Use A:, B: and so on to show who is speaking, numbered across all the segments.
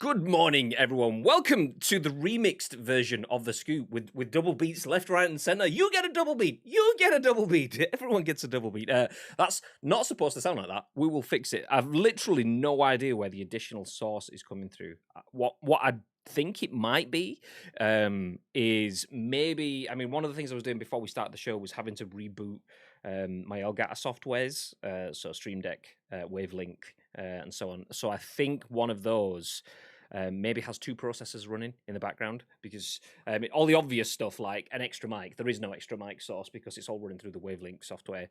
A: Good morning, everyone. Welcome to the remixed version of the scoop with double beats left, right, and center. You get a double beat. You get a double beat. Everyone gets a double beat. That's not supposed to sound like that. We will fix it. I've literally no idea where the additional source is coming through. What I think it might be is maybe, I mean, one of the things I was doing before we started the show was having to reboot my Elgato softwares, so Stream Deck, Wavelink, and so on. So I think one of those maybe has two processors running in the background, because all the obvious stuff like an extra mic, there is no extra mic source because it's all running through the Wavelink software.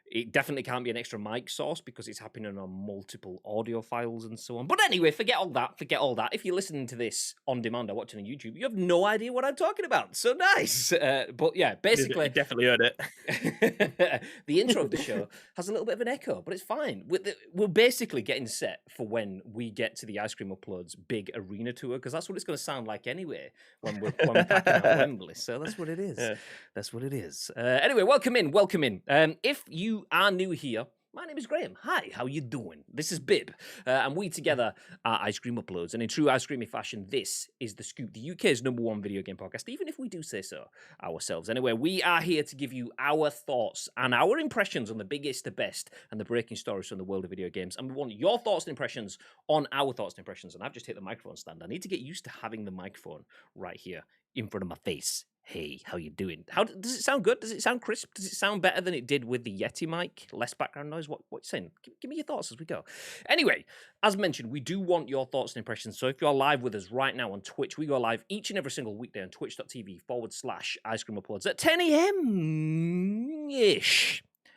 A: It definitely can't be an extra mic source because it's happening on multiple audio files and so on. But anyway, forget all that. Forget all that. If you're listening to this on demand or watching on YouTube, you have no idea what I'm talking about. So nice. But yeah, basically...
B: You definitely heard it.
A: The intro of the show has a little bit of an echo, but it's fine. We're basically getting set for when we get to the Ice Cream Uploads big arena tour, because that's what it's going to sound like anyway when we're packing out Wembley. So that's what it is. Yeah. That's what it is. Anyway, welcome in. Welcome in. If you are new here, my name is Graham. Hi, how you doing? This is Bib, and we together are Ice Cream Uploads. And in true Ice Creamy fashion, this is The Scoop, the UK's #1 video game podcast, even if we do say so ourselves. Anyway, we are here to give you our thoughts and our impressions on the biggest, the best, and the breaking stories from the world of video games. And we want your thoughts and impressions on our thoughts and impressions. And I've just hit the microphone stand. I need to get used to having the microphone right here in front of my face. Hey, how you doing? How does it sound? Good? Does it sound crisp? Does it sound better than it did with the Yeti mic? Less background noise? What you saying? Give me your thoughts as we go. Anyway, as mentioned, we do want your thoughts and impressions. So if you're live with us right now on Twitch, we go live each and every single weekday on twitch.tv/Ice Cream Uploads at 10 a.m.-ish.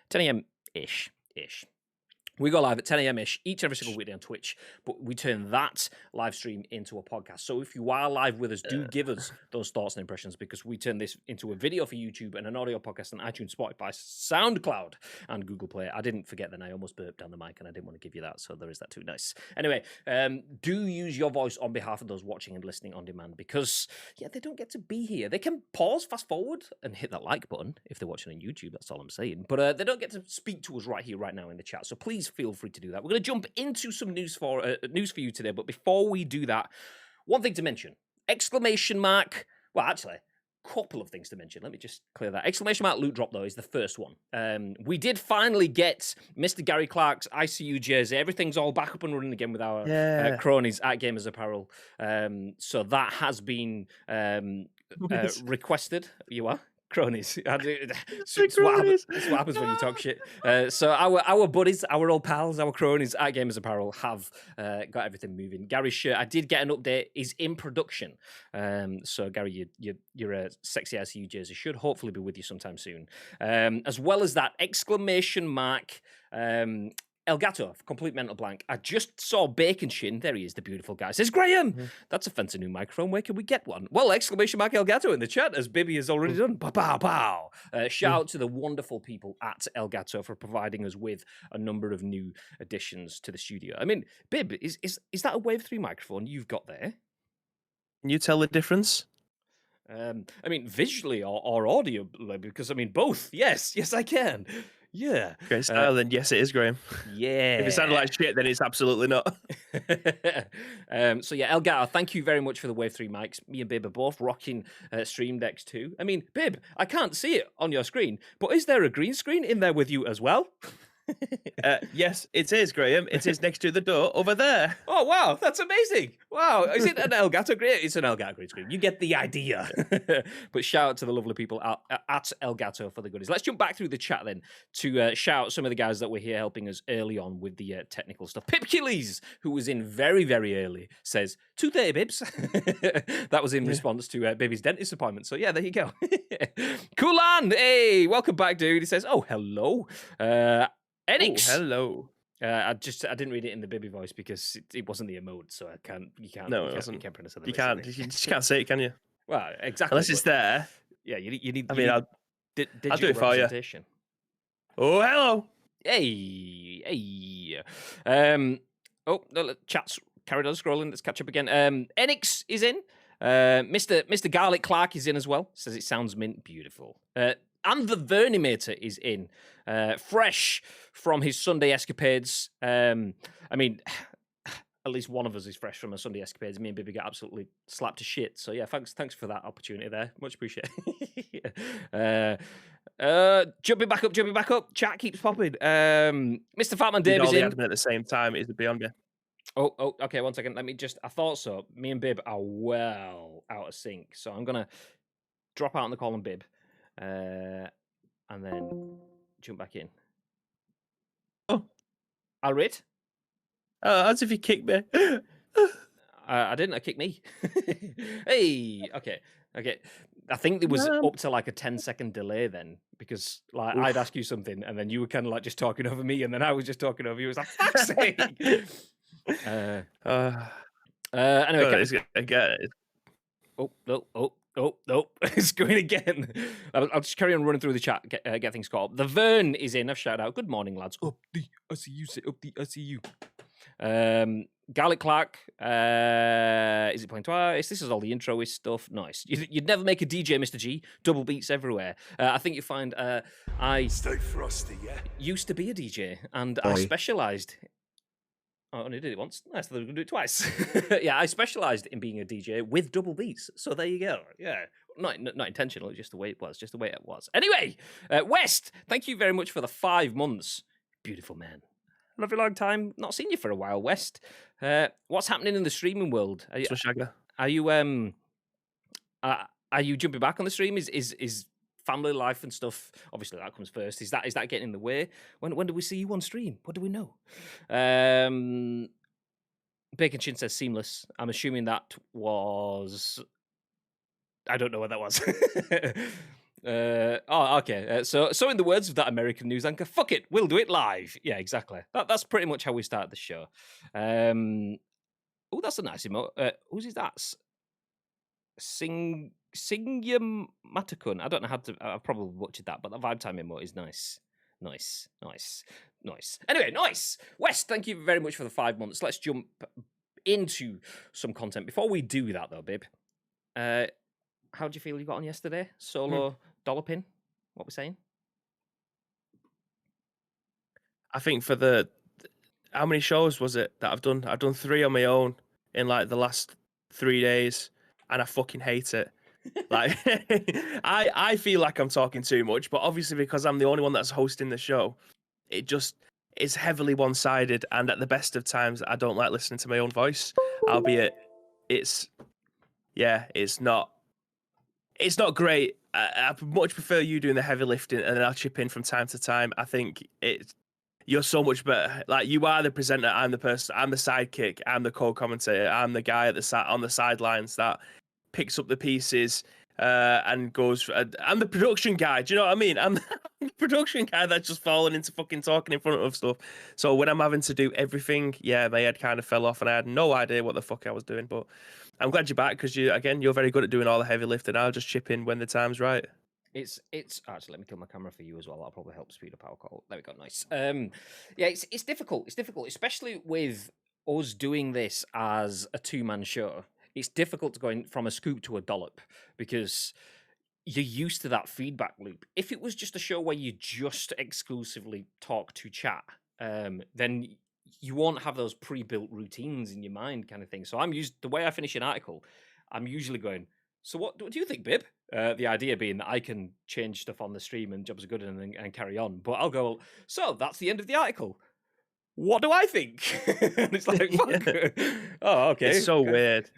A: 10 a.m.-ish. We go live at 10 a.m.-ish each and every single weekday on Twitch, but we turn that live stream into a podcast. So if you are live with us, do give us those thoughts and impressions, because we turn this into a video for YouTube and an audio podcast on iTunes, Spotify, SoundCloud, and Google Play. I didn't forget that. I almost burped down the mic, and I didn't want to give you that, so there is that too. Nice. Anyway, do use your voice on behalf of those watching and listening on demand, because, yeah, they don't get to be here. They can pause, fast forward, and hit that like button if they're watching on YouTube. That's all I'm saying. But they don't get to speak to us right here, right now in the chat. So please feel free to do that. We're going to jump into some news for you today, but before we do that, one thing to mention: ! Well, actually, a couple of things to mention. Let me just clear that. ! Loot drop, though, is the first one. We did finally get Mr. Gary Clark's ICU jersey. Everything's all back up and running again with our cronies at Gamers Apparel. So that has been requested. You are? Cronies. It's what happens when you talk shit. So our buddies, our old pals, our cronies at Gamers Apparel have got everything moving. Gary's shirt, I did get an update, is in production. So Gary, your sexy ICU jersey should hopefully be with you sometime soon. As well as that, ! Elgato, complete mental blank. I just saw Bacon Shin. There he is, the beautiful guy. Says, Graham, that's a fancy new microphone. Where can we get one? Well, ! Elgato in the chat, as Bibby has already done. Pow. Shout out to the wonderful people at Elgato for providing us with a number of new additions to the studio. I mean, Bib, is that a Wave 3 microphone you've got there?
B: Can you tell the difference?
A: I mean, visually or audio, because I mean, both. Yes, I can. Yeah.
B: Great style, then yes, it is, Graham.
A: Yeah.
B: If it sounded like shit, then it's absolutely not.
A: So yeah, Elgato, thank you very much for the Wave 3 mics. Me and Bib are both rocking Stream Decks too. I mean, Bib, I can't see it on your screen, but is there a green screen in there with you as well?
B: Yes, it is, Graham. It is next to the door over there.
A: Oh, wow. That's amazing. Wow. Is it an Elgato green? It's an Elgato green screen. You get the idea. But shout out to the lovely people at Elgato for the goodies. Let's jump back through the chat then to shout out some of the guys that were here helping us early on with the technical stuff. Pipkules, who was in very, very early, says, 2:30 Bibs. That was in response to Baby's dentist appointment. So yeah, there you go. Kulan, hey, welcome back, dude. He says, oh, hello. Enix.
B: Oh, hello.
A: I didn't read it in the Bibby voice because it wasn't the emote, so you can't pronounce it.
B: You just can't say it, can you?
A: Well, exactly.
B: Unless it's there.
A: Yeah, you need.
B: I'll do it for you. Oh, hello.
A: Hey. Oh, no, chat's carried on scrolling. Let's catch up again. Enix is in. Mr. Garlic Clark is in as well. Says it sounds mint. Beautiful. And the Vernimator is in, fresh from his Sunday escapades. I mean, at least one of us is fresh from a Sunday escapades. Me and Bibby get absolutely slapped to shit. So yeah, thanks for that opportunity there. Much appreciated. Jumping back up. Chat keeps popping. Mr. Fatman
B: Did
A: Dave
B: all
A: is
B: the
A: in.
B: admin at the same time. Is beyond me.
A: Oh, okay. 1 second. Let me just. I thought so. Me and Bib are well out of sync, so I'm gonna drop out on the call and Bib, and then jump back in.
B: Oh,
A: I'll read.
B: as if you kicked me.
A: I didn't. I kicked me. Hey. Okay. I think there was up to like a 10-second delay then, because like I'd ask you something and then you were kind of like just talking over me, and then I was just talking over you. It was like, fuck's sake. Anyway,
B: again.
A: Oh, no. It's going again. I'll just carry on running through the chat, get things caught up. The Vern is in. I've shouted out, good morning, lads. Up the ICU, sit up the ICU. Garlic Clark, is it playing twice? This is all the intro-ish stuff. Nice. You'd never make a DJ, Mr. G. Double beats everywhere. I think you find I
C: Stay frosty, yeah?
A: used to be a DJ, and I specialised. I only did it once. Nice, they're going to do it twice. Yeah, I specialised in being a DJ with double beats. So there you go. Yeah, not intentional. It's just the way it was. Anyway, West, thank you very much for the 5 months. Beautiful man. Love you long time. Not seen you for a while, West. What's happening in the streaming world? Are you jumping back on the stream? Is family life and stuff, obviously that comes first. Is that getting in the way? When do we see you on stream? What do we know? Bacon Chin says seamless. I'm assuming that was. I don't know what that was. Okay. So in the words of that American news anchor, fuck it, we'll do it live. Yeah, exactly. That's pretty much how we start the show. Oh, that's a nice emote. Whose is that? Singyam Matakun. I don't know how to. I've probably butchered that, but the vibe time emote is nice. Nice. Anyway, nice. West, thank you very much for the 5 months. Let's jump into some content. Before we do that, though, Bib, how do you feel you got on yesterday? Solo dollar pin? What we're saying?
B: I think for the how many shows was it that I've done? I've done 3 on my own in like the last 3 days, and I fucking hate it. Like I feel like I'm talking too much, but obviously because I'm the only one that's hosting the show, it just is heavily one-sided, and at the best of times I don't like listening to my own voice, albeit it's not great. I much prefer you doing the heavy lifting, and then I'll chip in from time to time. I think you're so much better. Like, you are the presenter, I'm the person, I'm the sidekick, I'm the co-commentator, I'm the guy on the sidelines that picks up the pieces and goes. I'm the production guy. Do you know what I mean? I'm the production guy that's just falling into fucking talking in front of stuff. So when I'm having to do everything, yeah, my head kind of fell off, and I had no idea what the fuck I was doing. But I'm glad you're back, because you're very good at doing all the heavy lifting. I'll just chip in when the time's right.
A: It's actually, let me kill my camera for you as well. That'll probably help speed up our call. There we go. Nice. Yeah, it's difficult. It's difficult, especially with us doing this as a 2-man show. It's difficult to go in from a scoop to a dollop, because you're used to that feedback loop. If it was just a show where you just exclusively talk to chat, then you won't have those pre-built routines in your mind, kind of thing. So the way I finish an article, I'm usually going, so what do you think, Bib? The idea being that I can change stuff on the stream and jobs are good and carry on. But I'll go, so that's the end of the article. What do I think? And it's like, fuck. Oh, okay.
B: It's so weird.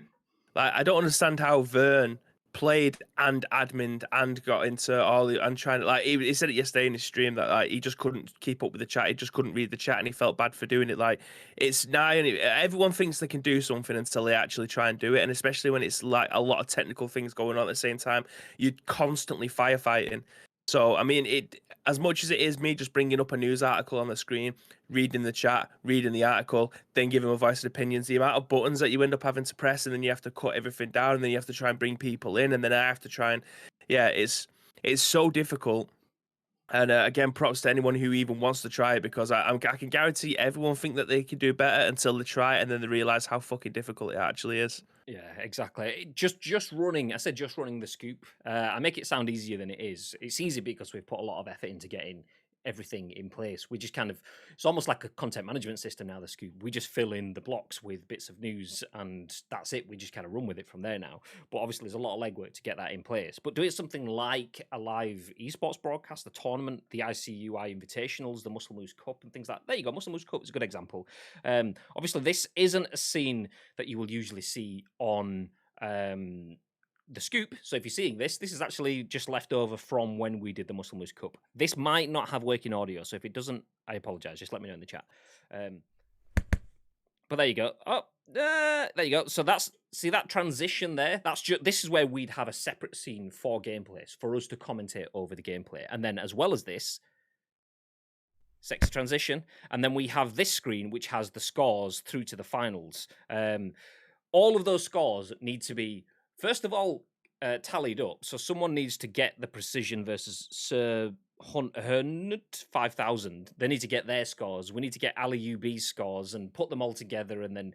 B: Like, I don't understand how Vern played and admined and got into all the and trying to, like, he said it yesterday in his stream that, like, he just couldn't keep up with the chat. He just couldn't read the chat, and he felt bad for doing it. Like, it's now everyone thinks they can do something until they actually try and do it, and especially when it's like a lot of technical things going on at the same time, you're constantly firefighting. So, I mean, as much as it is me just bringing up a news article on the screen, reading the chat, reading the article, then giving a voice of opinions, the amount of buttons that you end up having to press, and then you have to cut everything down, and then you have to try and bring people in, and then I have to try and, it's so difficult. And again, props to anyone who even wants to try it, because I can guarantee everyone think that they can do better until they try it, and then they realize how fucking difficult it actually is.
A: Yeah, exactly. Just running. I said just running the scoop. I make it sound easier than it is. It's easy because we've put a lot of effort into getting everything in place. We just kind of, it's almost like a content management system now, the Scoop. We just fill in the blocks with bits of news and that's it. We just kind of run with it from there now. But obviously there's a lot of legwork to get that in place. But doing something like a live esports broadcast, the tournament, the ICUI Invitationals, the Muscle Moose Cup and things like that. There you go, Muscle Moose Cup is a good example. Obviously this isn't a scene that you will usually see on the Scoop. So if you're seeing this, this is actually just left over from when we did the Muscle Moose Cup. This might not have working audio, so if it doesn't, I apologize. Just let me know in the chat. But there you go. Oh, there you go. So that's, see that transition there? That's just, this is where we'd have a separate scene for gameplays, for us to commentate over the gameplay. And then as well as this, sexy transition. And then we have this screen, which has the scores through to the finals. All of those scores need to be, first of all, tallied up. So someone needs to get the Precision versus Sir Hunt 5000. They need to get their scores. We need to get Ali UB's scores and put them all together and then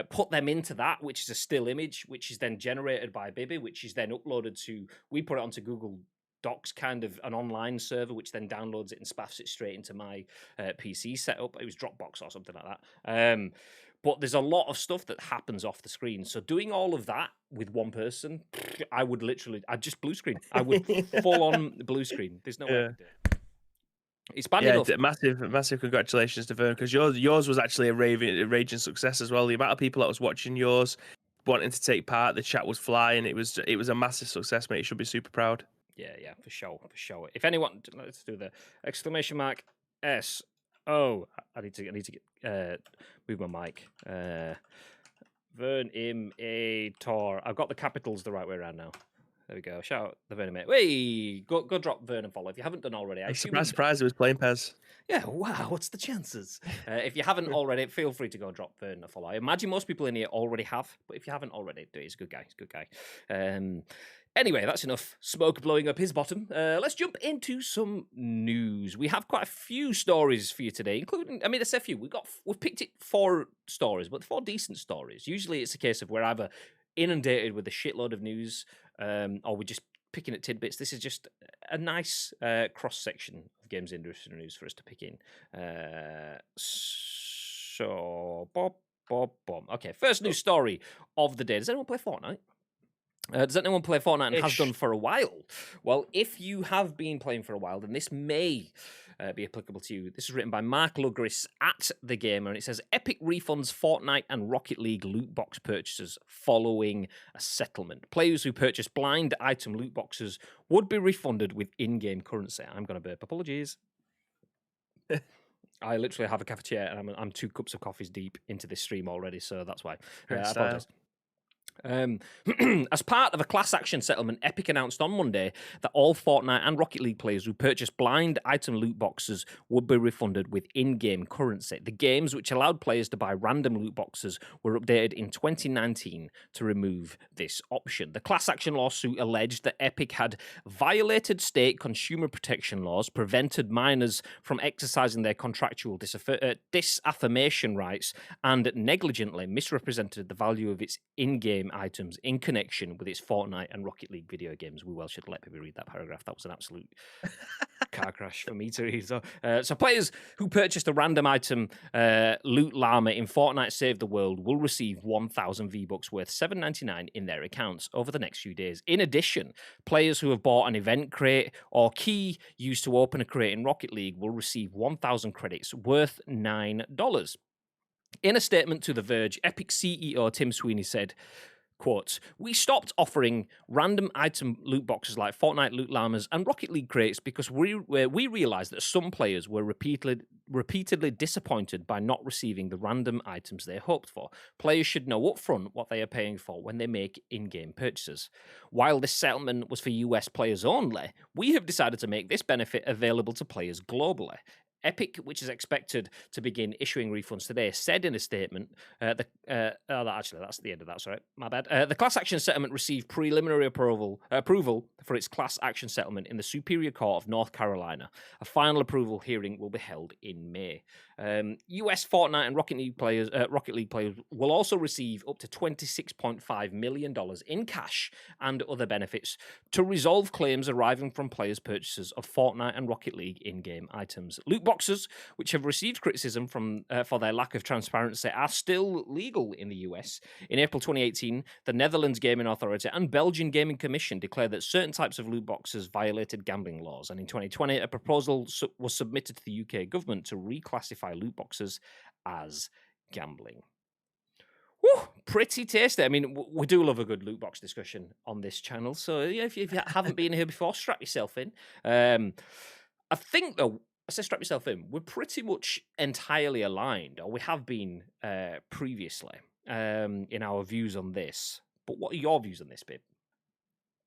A: put them into that, which is a still image, which is then generated by Bibby, which is then uploaded to, we put it onto Google Docs, kind of an online server, which then downloads it and spaffs it straight into my PC setup. It was Dropbox or something like that. But there's a lot of stuff that happens off the screen. So doing all of that with one person, I would literally, I'd just blue screen. I would full on blue screen. There's no way I could do it. It's bad enough.
B: Massive congratulations to Vern, because yours was actually a raging success as well. The amount of people that was watching yours, wanting to take part, the chat was flying. It was a massive success, mate. You should be super proud.
A: Yeah, for sure. If anyone, let's do the exclamation mark S. Oh, I need to get move my mic. Vern im a tor. I've got the capitals the right way around now. There we go. Shout out the Vern mate. Hey, go drop Vern and follow if you haven't done already.
B: I'm surprised it was playing Pez.
A: Yeah, wow, what's the chances? If you haven't already, feel free to go drop Vern a follow. I imagine most people in here already have, but if you haven't already, do it. He's a good guy. Anyway, that's enough smoke blowing up his bottom. Let's jump into some news. We have quite a few stories for you today, including, I mean, I say a few. We've picked it 4 stories, but 4 decent stories. Usually it's a case of we're either inundated with a shitload of news or we're just picking at tidbits. This is just a nice cross-section of games industry news for us to pick in. So, boom. Okay, first news story of the day. Does anyone play Fortnite? Does anyone play Fortnite and has done for a while? Well, if you have been playing for a while, then this may be applicable to you. This is written by Mark Lugris at The Gamer, and it says, Epic refunds Fortnite and Rocket League loot box purchases following a settlement. Players who purchase blind item loot boxes would be refunded with in-game currency. I'm going to burp. Apologies. I literally have a cafetiere, and I'm 2 cups of coffees deep into this stream already, so that's why. I apologize. As part of a class action settlement, Epic announced on Monday that all Fortnite and Rocket League players who purchased blind item loot boxes would be refunded with in-game currency. The games, which allowed players to buy random loot boxes, were updated in 2019 to remove this option. The class action lawsuit alleged that Epic had violated state consumer protection laws, prevented minors from exercising their contractual disaffirmation rights, and negligently misrepresented the value of its in-game items in connection with its Fortnite and Rocket League video games. We well should let people read that paragraph. That was an absolute car crash for me to read. So players who purchased a random item loot llama in Fortnite Save the World will receive 1,000 V-Bucks worth $7.99 in their accounts over the next few days. In addition, players who have bought an event crate or key used to open a crate in Rocket League will receive 1,000 credits worth $9. In a statement to The Verge, Epic CEO Tim Sweeney said, quote, we stopped offering random item loot boxes like Fortnite loot llamas and Rocket League crates because we realized that some players were repeatedly disappointed by not receiving the random items they hoped for. Players should know upfront what they are paying for when they make in-game purchases. While this settlement was for US players only, we have decided to make this benefit available to players globally. Epic, which is expected to begin issuing refunds today, said in a statement, that's the end of that, sorry, my bad. The class action settlement received preliminary approval for its class action settlement in the Superior Court of North Carolina. A final approval hearing will be held in May. US Fortnite and Rocket League players will also receive up to $26.5 million in cash and other benefits to resolve claims arriving from players' purchases of Fortnite and Rocket League in-game items. Loot boxes, which have received criticism for their lack of transparency, are still legal in the US. In April 2018, the Netherlands Gaming Authority and Belgian Gaming Commission declared that certain types of loot boxes violated gambling laws. And in 2020, a proposal was submitted to the UK government to reclassify loot boxes as gambling. Woo, pretty tasty. I mean, we do love a good loot box discussion on this channel. So yeah, if you haven't been here before, strap yourself in. I think, though, I say strap yourself in, we're pretty much entirely aligned, or we have been previously, in our views on this. But what are your views on this, babe?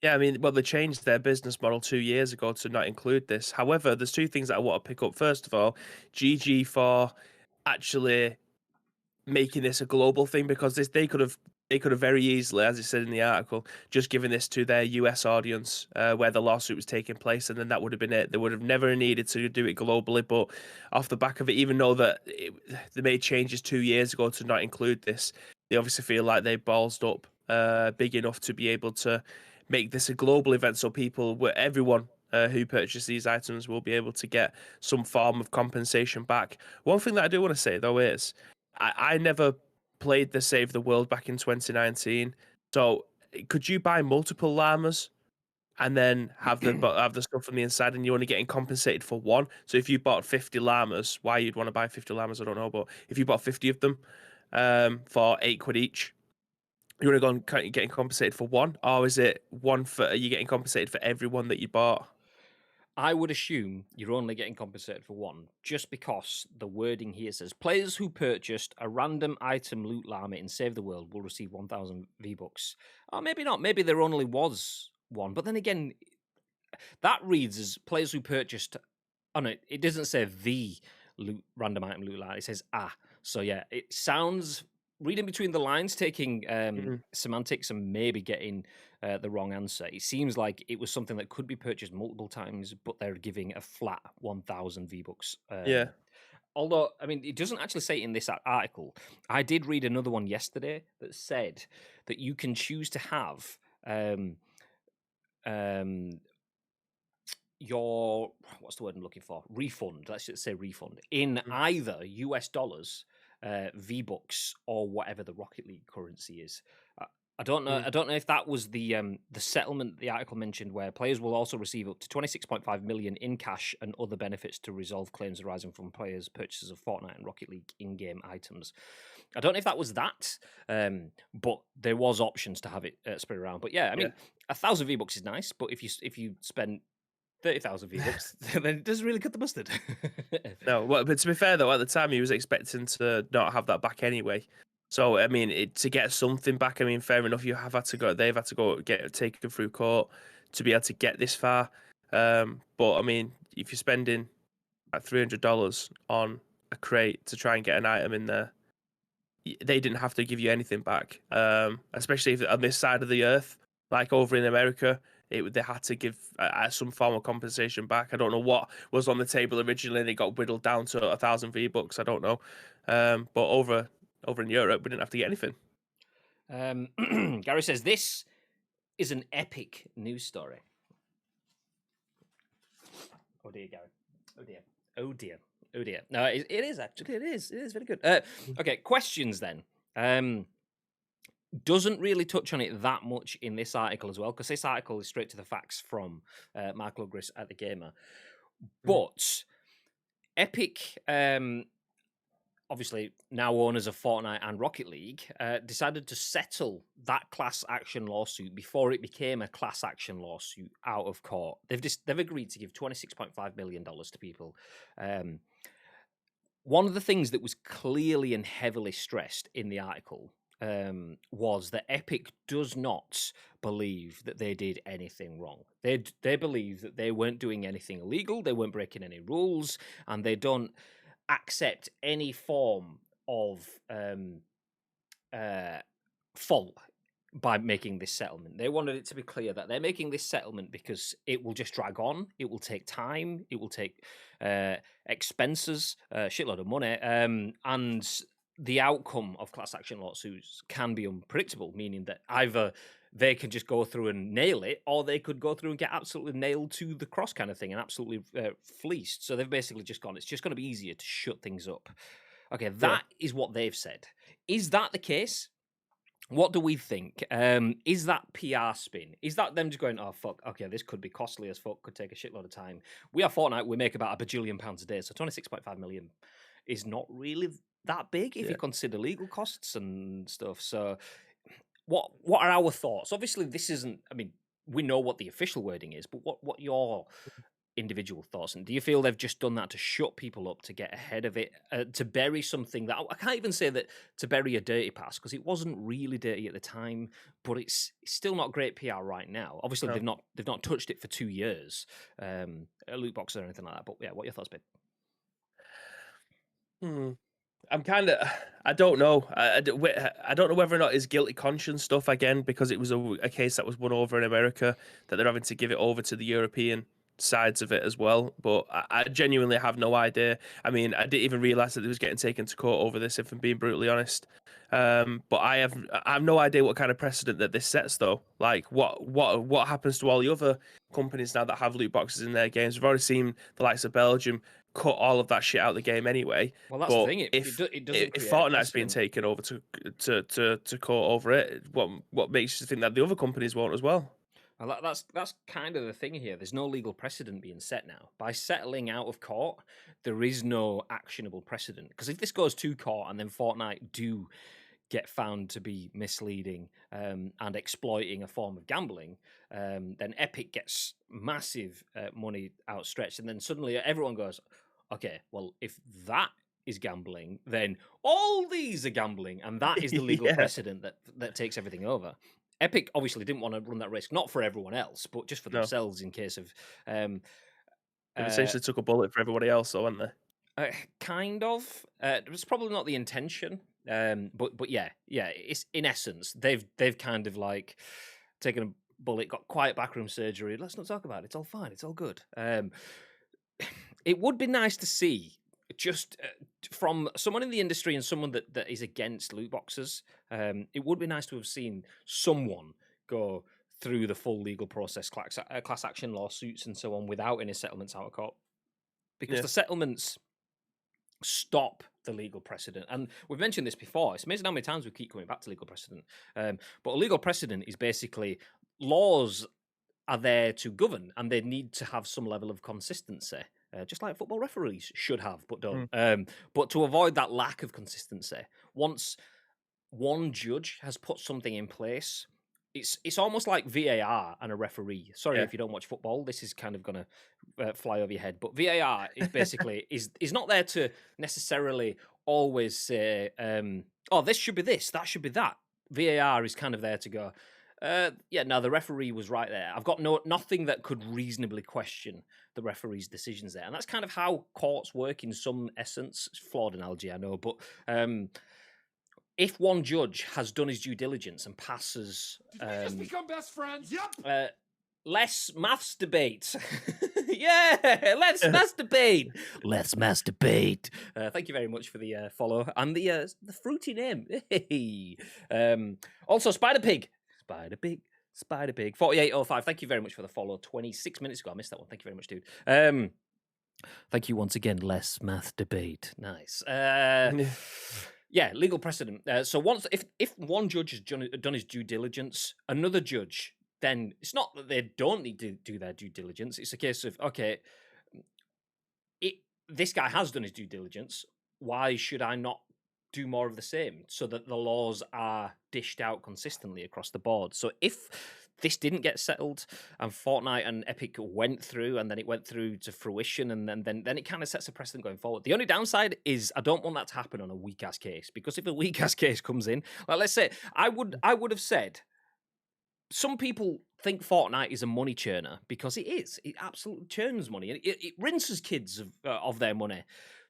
B: Yeah, I mean, well, they changed their business model 2 years ago to not include this. However, there's two things that I want to pick up. First of all, GG for actually making this a global thing, because they could have very easily, as it said in the article, just given this to their US audience where the lawsuit was taking place, and then that would have been it. They would have never needed to do it globally. But off the back of it, even though they made changes 2 years ago to not include this, they obviously feel like they ballsed up big enough to be able to make this a global event, so everyone who purchase these items will be able to get some form of compensation back. One thing that I do want to say, though, is I never played the Save the World back in 2019. So could you buy multiple llamas and then have the stuff on the inside, and you're only getting compensated for one? So if you bought 50 llamas, why you'd want to buy 50 llamas, I don't know. But if you bought 50 of them for £8 each, you're only getting compensated for one? Or is it one for, are you getting compensated for everyone that you bought?
A: I would assume you're only getting compensated for one, just because the wording here says players who purchased a random item loot llama in Save the World will receive 1,000 V-Bucks. Or maybe not. Maybe there only was one. But then again, that reads as players who purchased. Oh no, it doesn't say the random item loot llama. It says So yeah, it sounds, reading between the lines, taking semantics and maybe getting the wrong answer. It seems like it was something that could be purchased multiple times, but they're giving a flat 1,000 V-Bucks.
B: Yeah.
A: Although, I mean, it doesn't actually say it in this article. I did read another one yesterday that said that you can choose to have your, what's the word I'm looking for? Refund. Let's just say refund in either US dollars, V-Bucks, or whatever the Rocket League currency is. I don't know. I don't know if that was the settlement the article mentioned, where players will also receive up to $26.5 million in cash and other benefits to resolve claims arising from players' purchases of Fortnite and Rocket League in-game items. I don't know if that was that, but there was options to have it spread around. But yeah, I mean, 1,000 V-Bucks is nice, but if you spend 30,000 V-Bucks, then it doesn't really cut the mustard.
B: No, well, but to be fair though, at the time he was expecting to not have that back anyway. So I mean, to get something back, I mean, fair enough. They've had to go taken through court to be able to get this far. But I mean, if you're spending like $300 on a crate to try and get an item in there, they didn't have to give you anything back. Especially if on this side of the earth, like over in America, they had to give some form of compensation back. I don't know what was on the table originally, and it got whittled down to 1,000 V-Bucks. I don't know. But over in Europe, we didn't have to get anything.
A: Gary says, this is an epic news story. Oh dear, Gary. Oh dear. Oh dear. Oh dear. No, it is actually. It is very good. Okay, questions then. Doesn't really touch on it that much in this article as well, because this article is straight to the facts from Mark LUGRIS at The Gamer. But Epic, obviously now owners of Fortnite and Rocket League, decided to settle that class action lawsuit before it became a class action lawsuit out of court. They've agreed to give $26.5 million to people. One of the things that was clearly and heavily stressed in the article was that Epic does not believe that they did anything wrong. They believe that they weren't doing anything illegal, they weren't breaking any rules, and they don't accept any form of fault by making this settlement. They wanted it to be clear that they're making this settlement because it will just drag on. It will take time. It will take expenses, shitload of money, and the outcome of class action lawsuits can be unpredictable, meaning that either they can just go through and nail it, or they could go through and get absolutely nailed to the cross kind of thing and absolutely fleeced. So they've basically just gone, it's just going to be easier to shut things up. Okay, that is what they've said. Is that the case? What do we think? Is that PR spin? Is that them just going, oh, fuck, okay, this could be costly as fuck, could take a shitload of time. We are Fortnite, we make about £1 bajillion a day, so 26.5 million is not really that big if you consider legal costs and stuff. So what are our thoughts? Obviously, this isn't, I mean, we know what the official wording is, but what your individual thoughts, and do you feel they've just done that to shut people up, to get ahead of it, to bury something that I can't even say that to bury a dirty past, because it wasn't really dirty at the time, but it's still not great PR right now. Obviously, they've not touched it for 2 years, loot boxes or anything like that. But yeah, what are your thoughts, babe?
B: I'm kind of, I don't know. I don't know whether or not it's guilty conscience stuff again, because it was a case that was won over in America, that they're having to give it over to the European sides of it as well. But I genuinely have no idea. I mean, I didn't even realize that it was getting taken to court over this, if I'm being brutally honest. But I have no idea what kind of precedent that this sets, though. Like, what happens to all the other companies now that have loot boxes in their games? We've already seen the likes of Belgium cut all of that shit out of the game anyway.
A: Well, that's the thing. If
B: Fortnite's being taken over to court over it, what makes you think that the other companies won't as well?
A: Well, that's kind of the thing here. There's no legal precedent being set now. By settling out of court, there is no actionable precedent. Because if this goes to court and then Fortnite do get found to be misleading and exploiting a form of gambling, then Epic gets massive money outstretched, and then suddenly everyone goes, okay, well, if that is gambling, then all these are gambling, and that is the legal precedent that takes everything over. Epic obviously didn't want to run that risk, not for everyone else, but just for themselves in case of...
B: they essentially took a bullet for everybody else, though, weren't they?
A: Kind of. It was probably not the intention, but yeah, it's in essence, they've kind of like taken a bullet, got quiet backroom surgery. Let's not talk about it. It's all fine. It's all good. It would be nice to see, just from someone in the industry and someone that is against loot boxes, it would be nice to have seen someone go through the full legal process, class action lawsuits and so on, without any settlements out of court. Because the settlements stop the legal precedent. And we've mentioned this before. It's amazing how many times we keep coming back to legal precedent. But a legal precedent is basically laws are there to govern, and they need to have some level of consistency. Just like football referees should have, but don't. But to avoid that lack of consistency, once one judge has put something in place, it's almost like VAR and a referee. Sorry if you don't watch football, this is kind of going to fly over your head. But VAR is basically is not there to necessarily always say, oh, this should be this, that should be that. VAR is kind of there to go, no, the referee was right there. I've got nothing that could reasonably question the referee's decisions there. And that's kind of how courts work in some essence. It's a flawed analogy, I know, but if one judge has done his due diligence and passes...
C: Did we just become best friends? Yep!
A: Less maths debate. Yeah, let's masturbate. Let's masturbate. Thank you very much for the follow and the fruity name. Hey. Also, Spider Pig, 4805. Thank you very much for the follow. 26 minutes ago, I missed that one. Thank you very much, dude. Thank you once again. Less math debate. Nice. Yeah, legal precedent. So once, if one judge has done his due diligence, another judge, then it's not that they don't need to do their due diligence. It's a case of, okay, this guy has done his due diligence. Why should I not do more of the same, so that the laws are dished out consistently across the board? So if this didn't get settled and Fortnite and Epic went through, and then it went through to fruition, and then it kind of sets a precedent going forward. The only downside is I don't want that to happen on a weak ass case, because if a weak ass case comes in, like let's say I would have said, some people think Fortnite is a money churner, because it is. It absolutely churns money. It rinses kids of their money.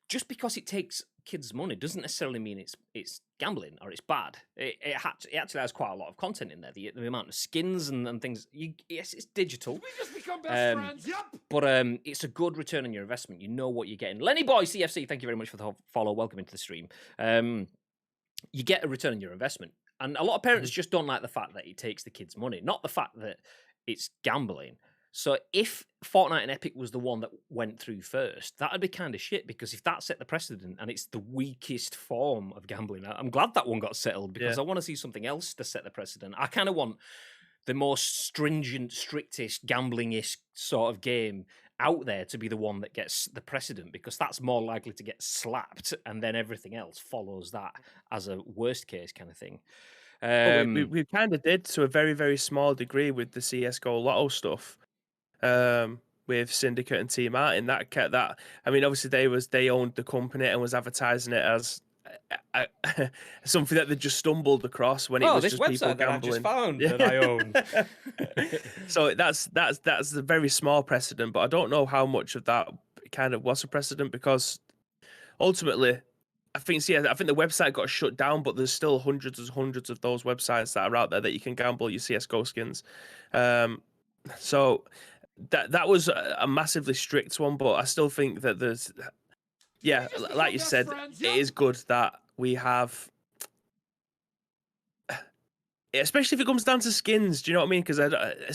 A: Just because it takes kids' money doesn't necessarily mean it's gambling or it's bad. It actually has quite a lot of content in there. The amount of skins and things. Yes, it's digital.
C: We just become best friends. Yep.
A: But it's a good return on your investment. You know what you're getting. Lenny Boy CFC, thank you very much for the follow. Welcome into the stream. You get a return on your investment. And a lot of parents just don't like the fact that it takes the kids' money, not the fact that it's gambling. So if Fortnite and Epic was the one that went through first, that would be kind of shit, because if that set the precedent and it's the weakest form of gambling, I'm glad that one got settled, because I want to see something else to set the precedent. I kind of want the more stringent, strictest, gambling-ish sort of game out there to be the one that gets the precedent, because that's more likely to get slapped, and then everything else follows that as a worst case kind of thing.
B: We kind of did to a very, very small degree with the CS:GO Lotto stuff. With Syndicate and Team Martin, that kept that. I mean, obviously they owned the company and was advertising it as something that they just stumbled across when it was just people gambling.
A: That I just found that I own.
B: So that's a very small precedent, but I don't know how much of that kind of was a precedent, because ultimately, I think the website got shut down, but there's still hundreds and hundreds of those websites that are out there that you can gamble your CS:GO skins. So that was a massively strict one, but I still think that there's, like you said, it is good that we have, especially if it comes down to skins. Do you know what I mean? Because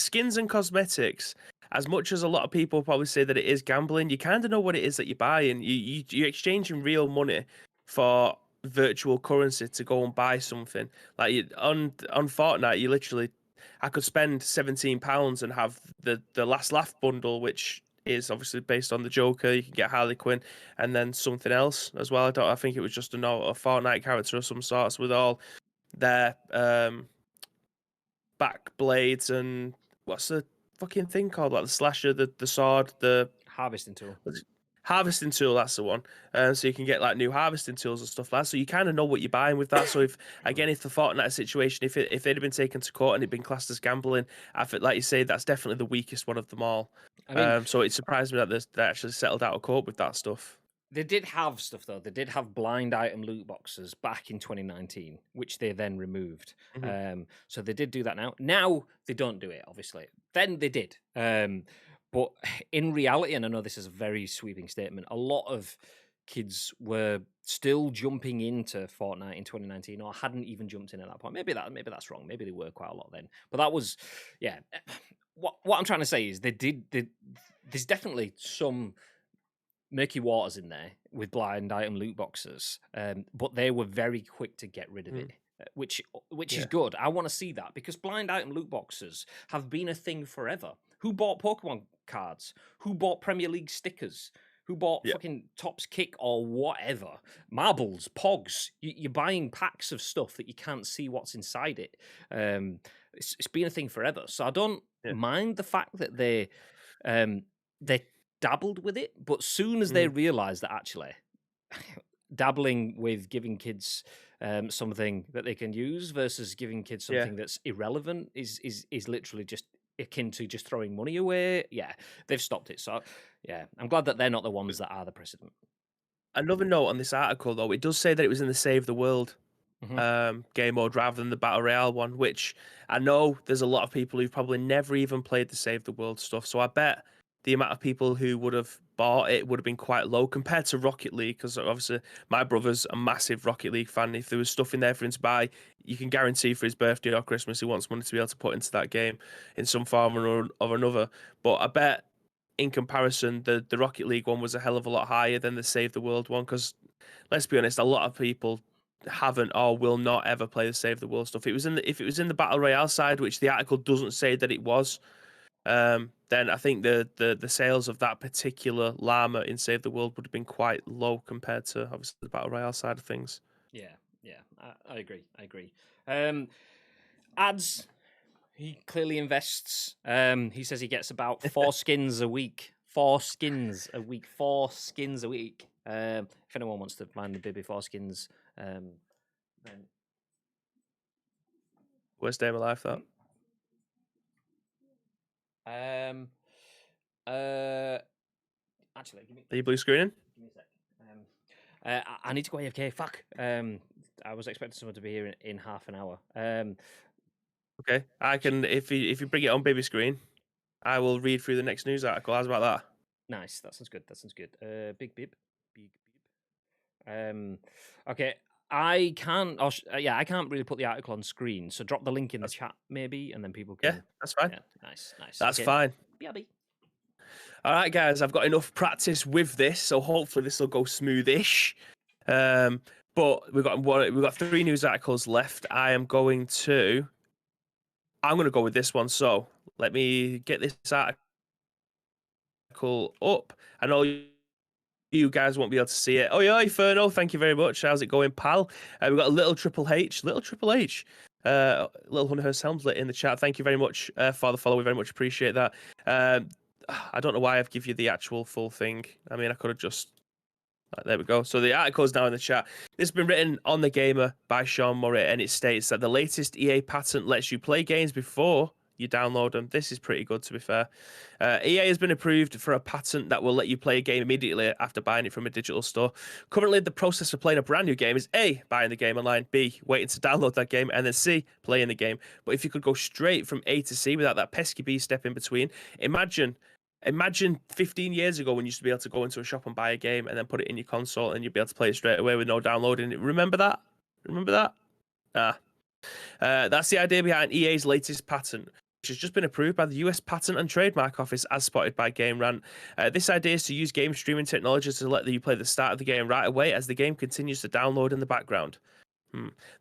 B: skins and cosmetics, as much as a lot of people probably say that it is gambling, you kind of know what it is that you buy, and you're exchanging real money for virtual currency to go and buy something. Like on Fortnite, you literally, I could spend £17 and have the Last Laugh bundle, which is obviously based on the Joker. You can get Harley Quinn and then something else as well. I think it was just a Fortnite character of some sorts with all their back blades and what's the fucking thing called? Like the slasher, the sword, the
A: harvesting tool.
B: Harvesting tool, that's the one. So you can get like new harvesting tools and stuff like that. So you kind of know what you're buying with that. So if the Fortnite situation, if they'd have been taken to court and it'd been classed as gambling, I think, like you say, that's definitely the weakest one of them all. I mean, so it surprised me that they actually settled out of court with that stuff.
A: They did have stuff, though. They did have blind item loot boxes back in 2019, which they then removed. So they did do that now. Now they don't do it, obviously. Then they did. But in reality, and I know this is a very sweeping statement, a lot of kids were still jumping into Fortnite in 2019, or hadn't even jumped in at that point. Maybe that's wrong. Maybe they were quite a lot then. But that was, What I'm trying to say is there's definitely some murky waters in there with blind item loot boxes, but they were very quick to get rid of it. Which is good. I want to see that, because blind item loot boxes have been a thing forever. Who bought Pokemon cards? Who bought Premier League stickers? Who bought fucking Topps Kick or whatever? Marbles, Pogs. You're buying packs of stuff that you can't see what's inside it. It's been a thing forever. So I don't mind the fact that they dabbled with it, but soon as they realised that actually dabbling with giving kids something that they can use versus giving kids something that's irrelevant is literally just akin to just throwing money away. Yeah, they've stopped it. So I'm glad that they're not the ones that are the precedent.
B: Another note on this article, though, it does say that it was in the Save the World game mode rather than the Battle Royale one, which I know there's a lot of people who've probably never even played the Save the World stuff. So I bet the amount of people who would have bought it would have been quite low compared to Rocket League, because obviously my brother's a massive Rocket League fan. If there was stuff in there for him to buy, you can guarantee for his birthday or Christmas he wants money to be able to put into that game in some form or another. But I bet in comparison, the Rocket League one was a hell of a lot higher than the Save the World one, because let's be honest, a lot of people haven't or will not ever play the Save the World stuff. If it was in the Battle Royale side, which the article doesn't say that it was, then I think the sales of that particular llama in Save the World would have been quite low compared to obviously the Battle Royale side of things.
A: I agree. Ads, he clearly invests. He says he gets about 4 skins a week. 4 skins a week. 4 skins a week. If anyone wants to find the Bibby 4 skins, then
B: worst day of my life, that.
A: Actually,
B: Are you blue screening?
A: Give me a sec. I need to go AFK. Fuck. I was expecting someone to be here in half an hour.
B: Okay, I can if you bring it on baby screen, I will read through the next news article. How's about that?
A: Nice. That sounds good. That sounds good. Big beep. Big beep. Okay. I can't. I can't really put the article on screen. So drop the link in the chat, maybe, and then people can.
B: Yeah, that's fine.
A: Yeah, nice.
B: That's
A: okay.
B: fine.
A: BRB.
B: All right, guys, I've got enough practice with this, so hopefully this will go smoothish. But we've got 3 news articles left. I'm going to go with this one. So let me get this article up. I know you guys won't be able to see it. Oh yeah, Inferno, thank you very much. How's it going, pal? We've got a little Triple H. Little Hunter Helmslet in the chat. Thank you very much for the follow. We very much appreciate that. I don't know why I've given you the actual full thing. I mean, I could have just... There we go. So the article is now in the chat. This has been written on The Gamer by Sean Murray, and it states that the latest EA patent lets you play games before you download them. This is pretty good, to be fair. EA has been approved for a patent that will let you play a game immediately after buying it from a digital store. Currently, the process for playing a brand new game is A, buying the game online, B, waiting to download that game, and then C, playing the game. But if you could go straight from A to C without that pesky B step in between, imagine 15 years ago when you used to be able to go into a shop and buy a game and then put it in your console and you'd be able to play it straight away with no downloading. Remember that? That's the idea behind EA's latest patent, which has just been approved by the US Patent and Trademark Office as spotted by Game Rant. This idea is to use game streaming technology to let you play the start of the game right away as the game continues to download in the background.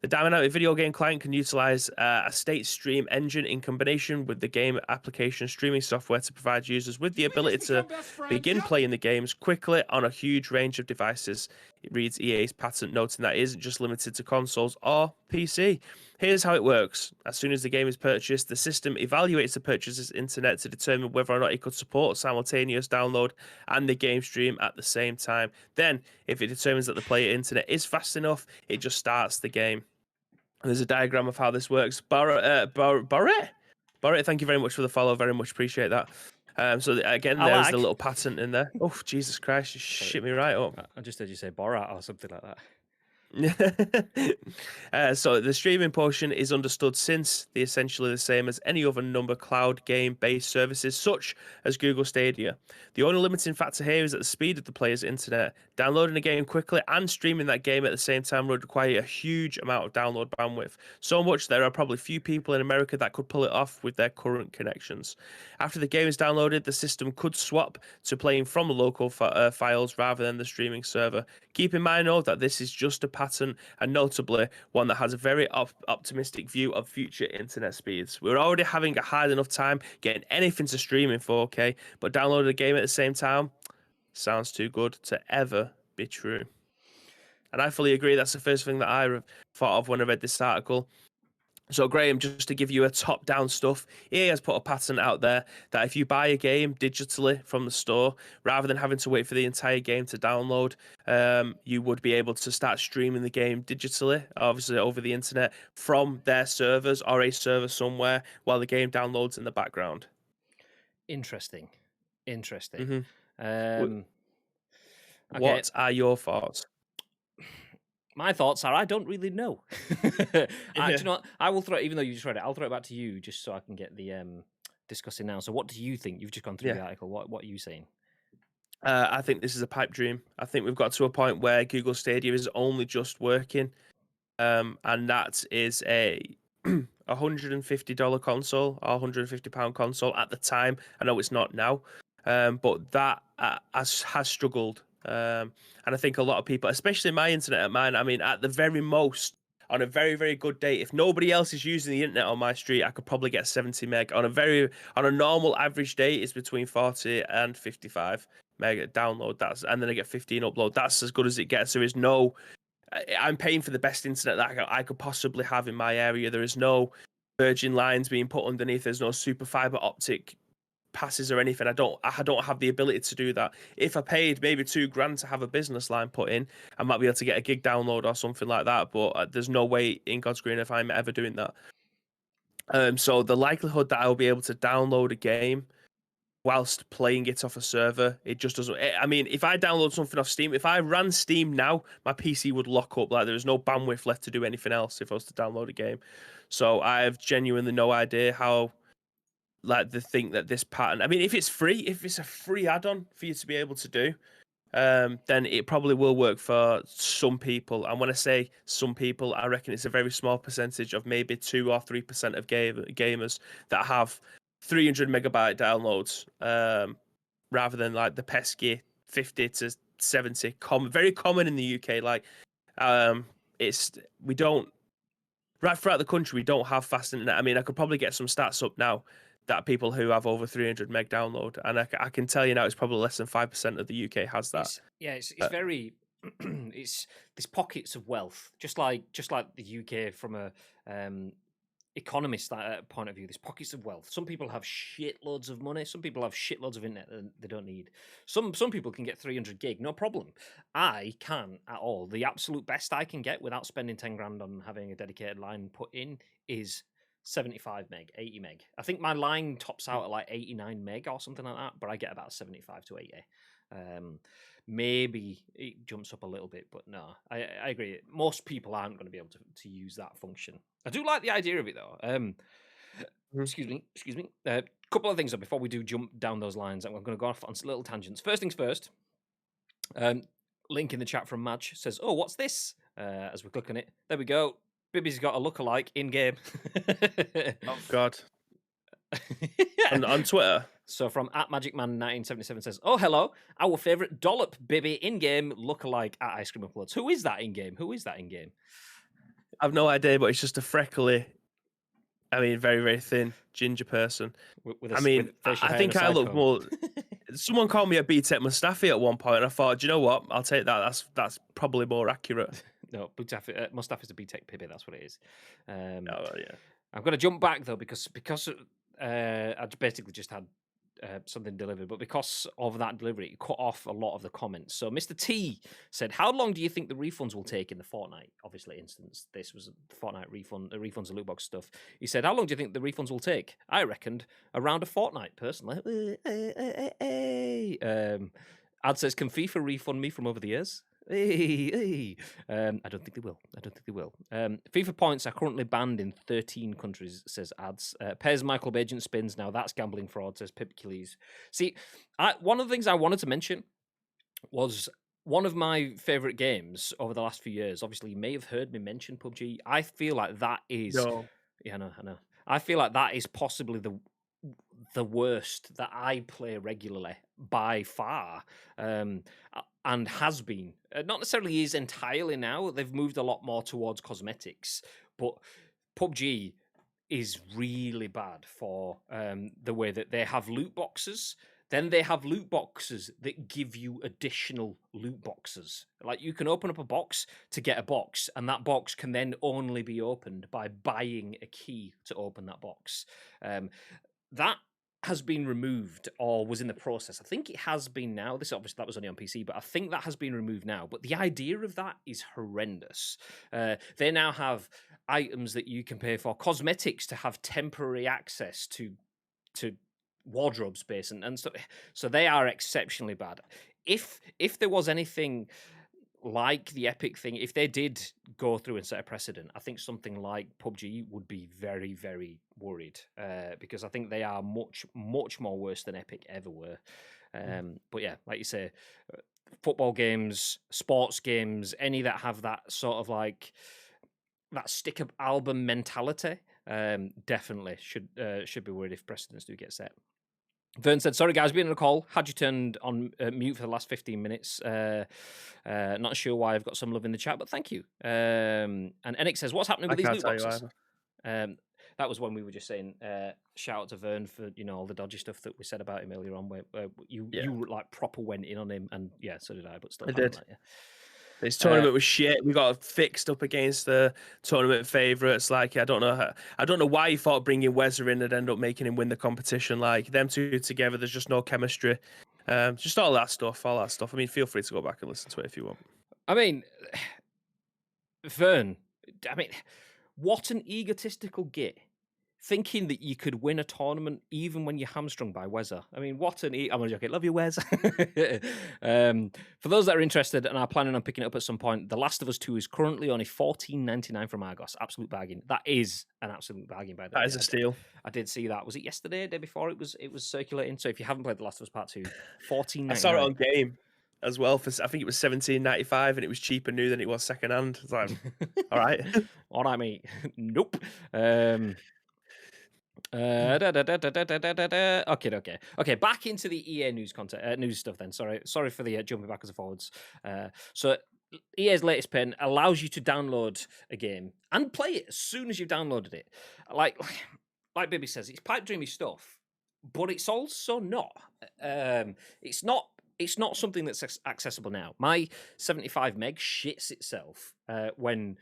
B: The dynamic video game client can utilize a state stream engine in combination with the game application streaming software to provide users with the ability to begin playing the games quickly on a huge range of devices. It reads EA's patent, noting that it isn't just limited to consoles or PC. Here's how it works. As soon as the game is purchased, the system evaluates the purchaser's internet to determine whether or not it could support simultaneous download and the game stream at the same time. Then, if it determines that the player internet is fast enough, it just starts the game. And there's a diagram of how this works. Barrett, thank you very much for the follow. Very much appreciate that. So again, there's the little patent in there. Oh, Jesus Christ, you shit me right up.
A: I just heard you say Borat or something like that.
B: So the streaming portion is understood since they're essentially the same as any other number cloud game-based services such as Google Stadia. The only limiting factor here is that the speed of the player's internet. Downloading a game quickly and streaming that game at the same time would require a huge amount of download bandwidth. So much there are probably few people in America that could pull it off with their current connections. After the game is downloaded, the system could swap to playing from the local files rather than the streaming server. Keep in mind, though, that this is just a patent, and notably one that has a very optimistic view of future internet speeds. We're already having a hard enough time getting anything to stream in 4K, but downloading a game at the same time sounds too good to ever be true. And I fully agree. That's the first thing that I thought of when I read this article. So, Graham, just to give you a top-down stuff, EA has put a patent out there that if you buy a game digitally from the store, rather than having to wait for the entire game to download, you would be able to start streaming the game digitally, obviously over the internet, from their servers or a server somewhere while the game downloads in the background.
A: Interesting.
B: Mm-hmm. What are your thoughts?
A: My thoughts are I don't really know. Do you know what? I will throw it, even though you just read it, I'll throw it back to you just so I can get the discussing now. So what do you think? You've just gone through the article. What are you saying?
B: I think this is a pipe dream. I think we've got to a point where Google Stadia is only just working, and that is a $150 console or £150 console at the time. I know it's not now, but that has struggled. And I think a lot of people, especially my internet at mine, I mean, at the very most, on a very, very good day, if nobody else is using the internet on my street, I could probably get 70 meg. On a normal average day, it's between 40 and 55 meg download. And then I get 15 upload. That's as good as it gets. I'm paying for the best internet that I could possibly have in my area. There is no Virgin lines being put underneath. There's no super fiber optic passes or anything. I don't have the ability to do that. If I paid maybe $2,000 to have a business line put in, I might be able to get a gig download or something like that, but there's no way in God's green if I'm ever doing that. So the likelihood that I'll be able to download a game whilst playing it off a server. It just doesn't. I mean, if I download something off Steam, if I ran Steam now, my PC would lock up. Like there's no bandwidth left to do anything else if I was to download a game. So I have genuinely no idea how. Like they think that this pattern. I mean, if it's free, if it's a free add-on for you to be able to do, then it probably will work for some people. And when I say some people, I reckon it's a very small percentage of maybe 2 or 3% of gamers that have 300 megabyte downloads, rather than like the pesky 50 to 70. Very common in the UK. Like, we don't right throughout the country. We don't have fast internet. I mean, I could probably get some stats up now that people who have over 300 meg download, and I can tell you now, it's probably less than 5% of the UK has that.
A: It's very, it's there's pockets of wealth, just like the UK from a economist point of view. There's pockets of wealth. Some people have shitloads of money. Some people have shitloads of internet that they don't need. Some people can get 300 gig, no problem. I can't at all. The absolute best I can get without spending 10 grand on having a dedicated line put in is 75 meg, 80 meg. I think my line tops out at like 89 meg or something like that, but I get about 75 to 80. Maybe it jumps up a little bit, but no, I agree. Most people aren't going to be able to use that function. I do like the idea of it though. Excuse me. Couple of things though, before we do jump down those lines. I'm going to go off on little tangents. First things first. Link in the chat from Madge says, "Oh, what's this?" As we click on it, there we go. Bibby's got a lookalike in game.
B: Oh God. on Twitter.
A: So from @MagicMan1977 says, "Oh hello, our favourite dollop Bibby in game lookalike at Ice Cream Uploads." Who is that in game?
B: I've no idea, but it's just a freckly. I mean, very very thin ginger person. I think I look more. Someone called me a B-Tech Mustafi at one point, and I thought, do you know what? I'll take that. That's probably more accurate.
A: No, Mustafi's a B-Tech Pibby. That's what it is.
B: Oh yeah.
A: I'm going to jump back though because I basically just had something delivered, but because of that delivery, it cut off a lot of the comments. So Mr. T said, "How long do you think the refunds will take in the Fortnite?" Obviously, instance, this was a Fortnite refund, the refunds and loot box stuff. He said, "How long do you think the refunds will take?" I reckoned around a fortnight, personally. Ad says, "Can FIFA refund me from over the years?" I don't think they will. FIFA points are currently banned in 13 countries, says Ads. Pairs My Club Agent spins. Now that's gambling fraud, says Pipkiles. See, one of the things I wanted to mention was one of my favourite games over the last few years. Obviously, you may have heard me mention PUBG. I feel like that is...
B: No.
A: Yeah, I know. I feel like that is possibly the worst that I play regularly by far, and has been. Not necessarily is entirely now. They've moved a lot more towards cosmetics, but PUBG is really bad for the way that they have loot boxes. Then they have loot boxes that give you additional loot boxes. Like you can open up a box to get a box, and that box can then only be opened by buying a key to open that box. That has been removed or was in the process. I think it has been now. This obviously that was only on PC, but I think that has been removed now. But the idea of that is horrendous. They now have items that you can pay for, cosmetics to have temporary access to wardrobe space and stuff. So they are exceptionally bad. If there was anything like the Epic thing, if they did go through and set a precedent, I think something like PUBG would be very, very worried, because I think they are much, much more worse than Epic ever were. But yeah, like you say, football games, sports games, any that have that sort of like that stick-up album mentality, definitely should be worried if precedents do get set. Vern said, "Sorry guys, being on a call. Had you turned on mute for the last 15 minutes. Not sure why I've got some love in the chat, but thank you." And Enick says, "What's happening with these loot boxes?" That was when we were just saying, shout out to Vern for all the dodgy stuff that we said about him earlier on, where you like proper went in on him, and yeah, so did I, but still, I did.
B: This tournament was shit. We got fixed up against the tournament favourites. Like I don't know why you thought bringing Wezza in and end up making him win the competition. Like them two together, there's just no chemistry. Just all that stuff. I mean, feel free to go back and listen to it if you want.
A: I mean, Vern. What an egotistical git thinking that you could win a tournament even when you're hamstrung by Weza. I mean, what an... I'm going to joke it. Love you, Wez. For those that are interested and are planning on picking it up at some point, The Last of Us 2 is currently only $14.99 from Argos. Absolute bargain. That is an absolute bargain, by the way.
B: That is a steal.
A: I did see that. Was it yesterday, the day before it was circulating? So if you haven't played The Last of Us Part 2, $14.99.
B: I saw it on Game as well for, I think it was $17.95, and it was cheaper new than it was secondhand. It's like, all right.
A: All right, mate. Nope. Okay. Back into the EA news content, news stuff. Then, sorry for the jumping backwards and forwards. So EA's latest pen allows you to download a game and play it as soon as you've downloaded it. Like Bibby says, it's pipe dreamy stuff, but it's also not. It's not something that's accessible now. My 75 meg shits itself when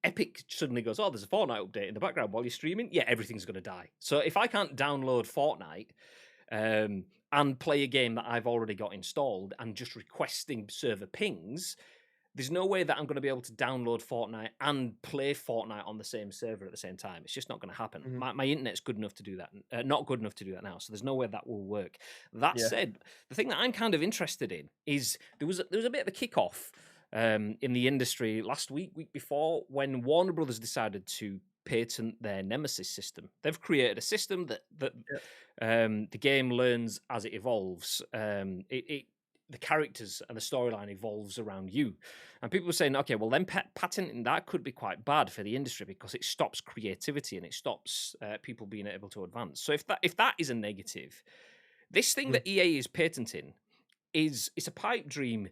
A: Epic suddenly goes, oh, there's a Fortnite update in the background while you're streaming. Yeah, everything's going to die. So if I can't download Fortnite and play a game that I've already got installed and just requesting server pings, there's no way that I'm going to be able to download Fortnite and play Fortnite on the same server at the same time. It's just not going to happen.
B: Mm-hmm.
A: My internet's good enough to do that. Not good enough to do that now. So there's no way that will work. That said, the thing that I'm kind of interested in is there was a bit of a kickoff in the industry last week before, when Warner Brothers decided to patent their Nemesis system. They've created a system that the game learns as it evolves. The characters and the storyline evolves around you. And people were saying, okay, well then patenting that could be quite bad for the industry because it stops creativity and it stops people being able to advance. So if that is a negative, this thing that EA is patenting it's a pipe dream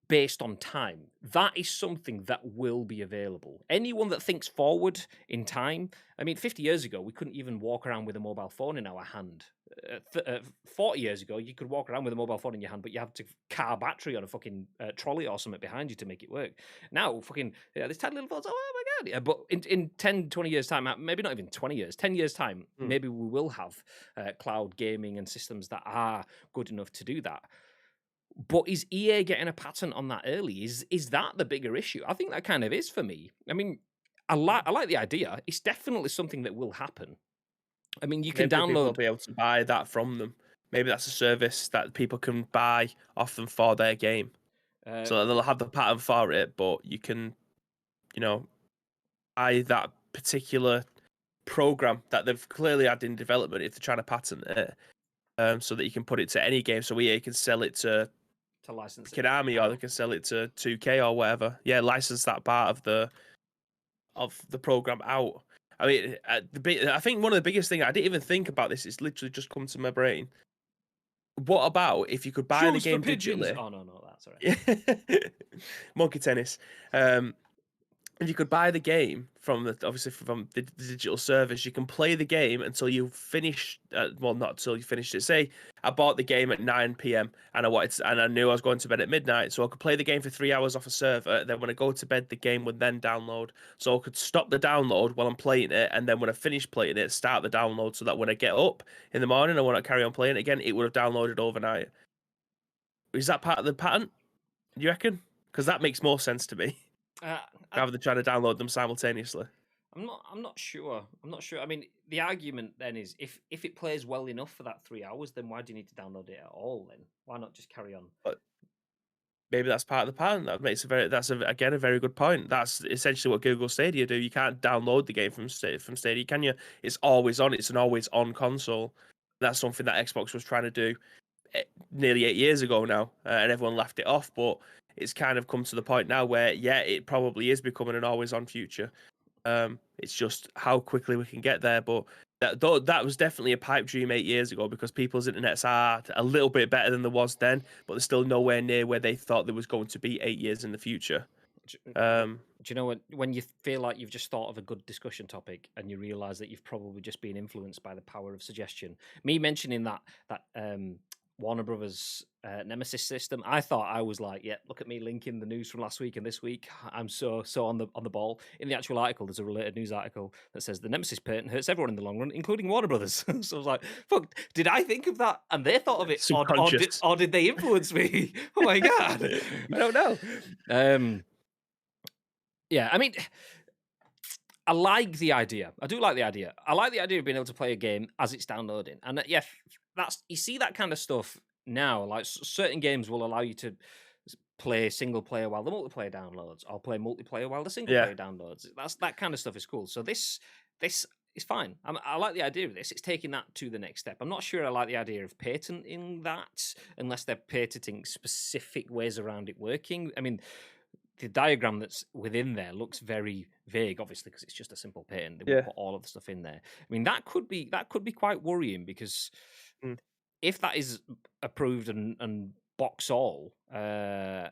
A: based on time. That is something that will be available. Anyone that thinks forward in time, I mean, 50 years ago, we couldn't even walk around with a mobile phone in our hand. 40 years ago, you could walk around with a mobile phone in your hand, but you have to car battery on a fucking trolley or something behind you to make it work. Now, fucking, this tiny little phones, oh my God. Yeah, but in 10, 20 years' time, maybe not even 20 years, 10 years' time, maybe we will have cloud gaming and systems that are good enough to do that. But is EA getting a patent on that early? Is that the bigger issue? I think that kind of is for me. I mean, I like the idea. It's definitely something that will happen. I mean, you can download.
B: People will be able to buy that from them. Maybe that's a service that people can buy off them for their game. So they'll have the patent for it, but you can, buy that particular program that they've clearly had in development if they're trying to patent it, so that you can put it to any game. So EA can sell it to
A: license
B: Konami, or they can sell it to 2K or whatever. Yeah, license that part of the program out. I mean, I think one of the biggest things, I didn't even think about this, it's literally just come to my brain. What about if you could buy the game digitally?
A: Oh, no, that's all right.
B: Monkey tennis. If you could buy the game from the digital service, you can play the game until you finish. Well, not until you finished it. Say I bought the game at 9 p.m. and I knew I was going to bed at midnight, so I could play the game for 3 hours off a server. Then when I go to bed, the game would then download. So I could stop the download while I'm playing it, and then when I finish playing it, start the download, so that when I get up in the morning and when I carry on playing it again, it would have downloaded overnight. Is that part of the pattern? Do you reckon? Because that makes more sense to me. Rather than trying to download them simultaneously.
A: I'm not sure. I mean, the argument then is if it plays well enough for that 3 hours, then why do you need to download it at all? Then why not just carry on?
B: But maybe that's part of the pattern. That's a very good point. That's essentially what Google Stadia do. You can't download the game from Stadia, can you? It's always on. It's an always on console. That's something that Xbox was trying to do nearly 8 years ago now, and everyone laughed it off. But it's kind of come to the point now where, it probably is becoming an always-on future. It's just how quickly we can get there. But that was definitely a pipe dream 8 years ago, because people's internets are a little bit better than there was then, but they're still nowhere near where they thought there was going to be 8 years in the future.
A: Do you know when you feel like you've just thought of a good discussion topic and you realise that you've probably just been influenced by the power of suggestion? Me mentioning that Warner Brothers Nemesis system, I thought I was like, look at me linking the news from last week and this week. I'm so on the ball. In the actual article, there's a related news article that says the Nemesis patent hurts everyone in the long run, including Warner Brothers. So I was like, fuck, did I think of that and they thought of it, or did they influence me? Oh my God, I don't know. Yeah, I mean, I like the idea. I do like the idea. I like the idea of being able to play a game as it's downloading. And yeah, that's you see that kind of stuff now. Like certain games will allow you to play single player while the multiplayer downloads, or play multiplayer while the single player downloads. That kind of stuff is cool. So this is fine. I like the idea of this. It's taking that to the next step. I'm not sure I like the idea of patenting that unless they're patenting specific ways around it working. I mean, the diagram that's within there looks very vague, obviously, because it's just a simple patent. They won't put all of the stuff in there. I mean, that could be quite worrying, because if that is approved and box all, it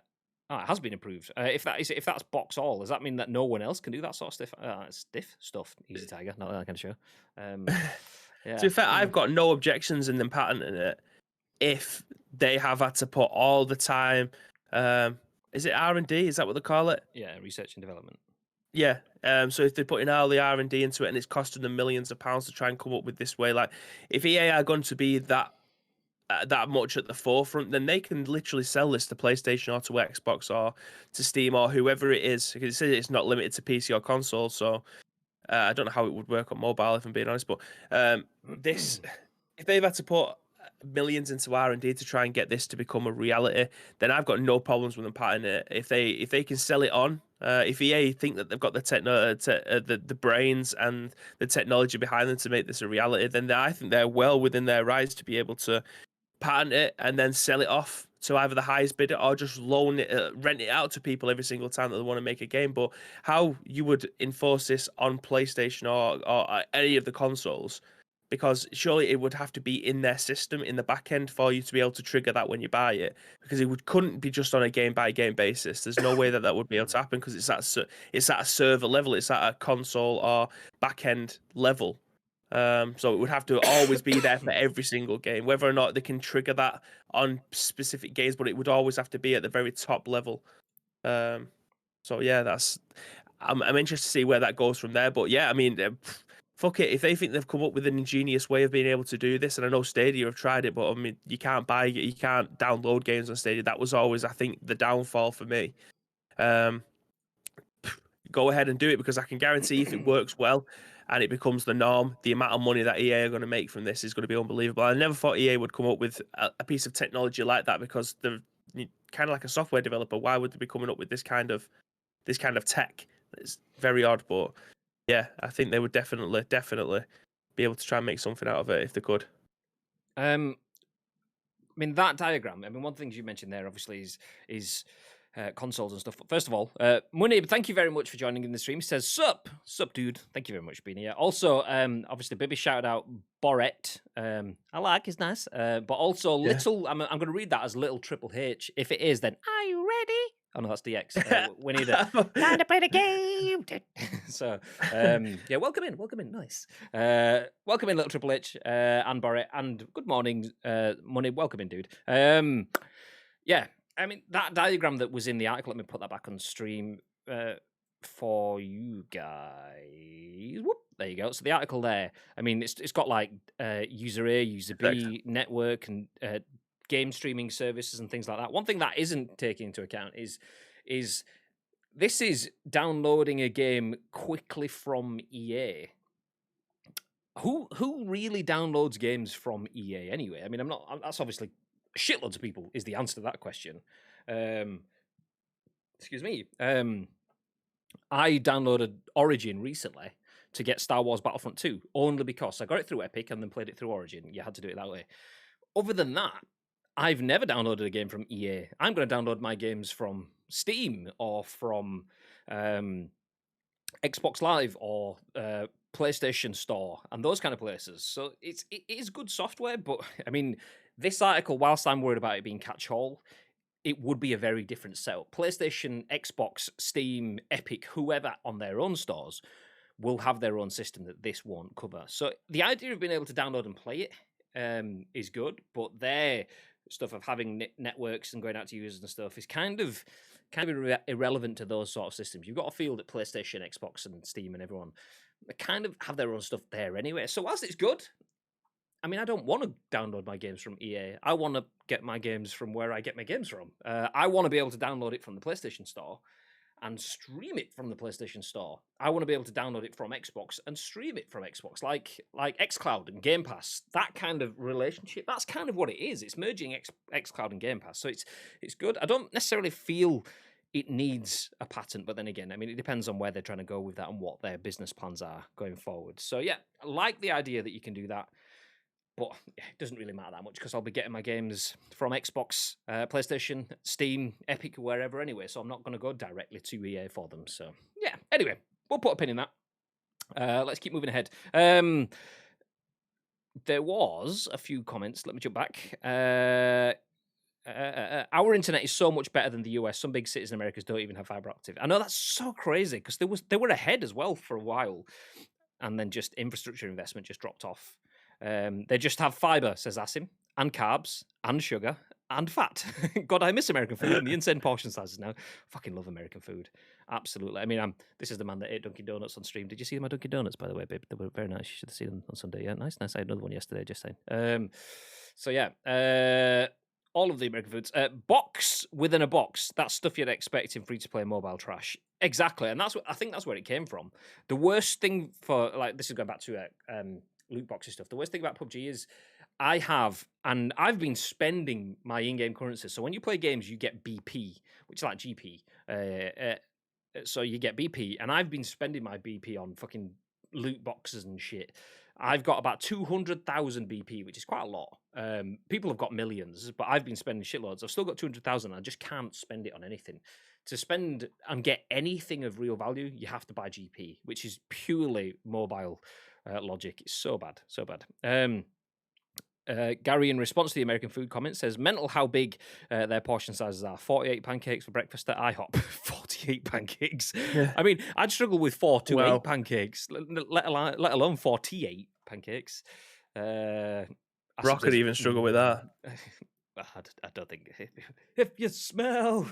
A: has been approved. If that's box all, does that mean that no one else can do that sort of stuff? Stiff stuff, Easy Tiger, not that kind of show. Yeah.
B: To be fair, I've got no objections in them patenting it if they have had to put all the time. Is it R&D? Is that what they call it?
A: Yeah, research and development.
B: Yeah. So if they're putting all the R&D into it and it's costing them millions of pounds to try and come up with this way, like if EA are going to be that much at the forefront, then they can literally sell this to PlayStation or to Xbox or to Steam or whoever it is. Because it says it's not limited to PC or console, so I don't know how it would work on mobile, if I'm being honest. But this, if they've had to put millions into R&D to try and get this to become a reality, then I've got no problems with them patenting it. If they can sell it on, if EA think that they've got the brains and the technology behind them to make this a reality, then I think they're well within their rights to be able to patent it and then sell it off to either the highest bidder or just loan it, rent it out to people every single time that they want to make a game. But how you would enforce this on PlayStation or any of the consoles, because surely it would have to be in their system in the back end for you to be able to trigger that when you buy it, because couldn't be just on a game by game basis. There's no way that would be able to happen, because it's at a server level, it's at a console or back end level. So it would have to always be there for every single game, whether or not they can trigger that on specific games, but it would always have to be at the very top level. So yeah, I'm interested to see where that goes from there. But yeah, I mean, fuck it. If they think they've come up with an ingenious way of being able to do this, and I know Stadia have tried it, but I mean, you can't download games on Stadia. That was always, I think, the downfall for me. Go ahead and do it, because I can guarantee if it works well and it becomes the norm, the amount of money that EA are going to make from this is going to be unbelievable. I never thought EA would come up with a piece of technology like that, because they're kind of like a software developer. Why would they be coming up with this kind of tech? It's very odd, but yeah, I think they would definitely be able to try and make something out of it if they could.
A: I mean, that diagram. I mean, one of the things you mentioned there, obviously, is consoles and stuff. First of all, Munib, thank you very much for joining in the stream. He says, sup, dude. Thank you very much for being here. Also, obviously, Bibby shouted out Boret. I like, it's nice. But also, little, I'm going to read that as little Triple H. If it is, then, are you ready? Oh, no, that's DX. We need a time to play the game. So, yeah, welcome in. Nice. Welcome in, little Triple H and Boret. And good morning, Munib. Welcome in, dude. Yeah. I mean, that diagram that was in the article, let me put that back on stream for you guys. Whoop, there you go. So the article there, I mean, it's got like user A, user B, network, and game streaming services and things like that. One thing that isn't taken into account is this is downloading a game quickly from EA. Who really downloads games from EA anyway? I mean, that's obviously shitloads of people is the answer to that question. Excuse me. I downloaded Origin recently to get Star Wars Battlefront 2, only because I got it through Epic and then played it through Origin. You had to do it that way. Other than that, I've never downloaded a game from EA. I'm going to download my games from Steam or from Xbox Live or PlayStation Store and those kind of places. So it is good software, but I mean, this article, whilst I'm worried about it being catch-all, it would be a very different setup. PlayStation, Xbox, Steam, Epic, whoever on their own stores will have their own system that this won't cover. So the idea of being able to download and play it is good, but their stuff of having networks and going out to users and stuff is kind of irrelevant to those sort of systems. You've got to feel that PlayStation, Xbox, and Steam and everyone kind of have their own stuff there anyway. So whilst it's good, I mean, I don't want to download my games from EA. I want to get my games from where I get my games from. I want to be able to download it from the PlayStation Store and stream it from the PlayStation Store. I want to be able to download it from Xbox and stream it from Xbox, like xCloud and Game Pass. That kind of relationship. That's kind of what it is. It's merging xCloud and Game Pass, so it's good. I don't necessarily feel it needs a patent, but then again, I mean, it depends on where they're trying to go with that and what their business plans are going forward. So yeah, I like the idea that you can do that. But it doesn't really matter that much because I'll be getting my games from Xbox, PlayStation, Steam, Epic, wherever anyway. So I'm not going to go directly to EA for them. So yeah, anyway, we'll put a pin in that. Let's keep moving ahead. There was a few comments. Let me jump back. Our internet is so much better than the US. Some big cities in America don't even have fiber optic. I know that's so crazy because they were ahead as well for a while, and then just infrastructure investment just dropped off. They just have fiber, says Asim, and carbs, and sugar, and fat. God, I miss American food and the insane portion sizes now. Fucking love American food. Absolutely. I mean, this is the man that ate Dunkin' Donuts on stream. Did you see my Dunkin' Donuts, by the way, babe? They were very nice. You should have seen them on Sunday. Yeah, nice. I had another one yesterday, just saying. So, yeah. All of the American foods. Box within a box. That's stuff you'd expect in free-to-play mobile trash. Exactly. And I think that's where it came from. The worst thing for, like, this is going back to loot boxes stuff. The worst thing about PUBG is I've been spending my in-game currency. So when you play games, you get BP, which is like GP. So you get BP, and I've been spending my BP on fucking loot boxes and shit. I've got about 200,000 BP, which is quite a lot. People have got millions, but I've been spending shitloads. I've still got 200,000. I just can't spend it on anything. To spend and get anything of real value, you have to buy GP, which is purely mobile logic. It's so bad, so bad. Gary, in response to the American food comment, says, mental how big their portion sizes are. 48 pancakes for breakfast at IHOP. 48 pancakes.
B: Yeah.
A: I mean, I'd struggle with 4 to 8 pancakes, let alone 48 pancakes.
B: Brock could even struggle with that.
A: I don't think. If you smell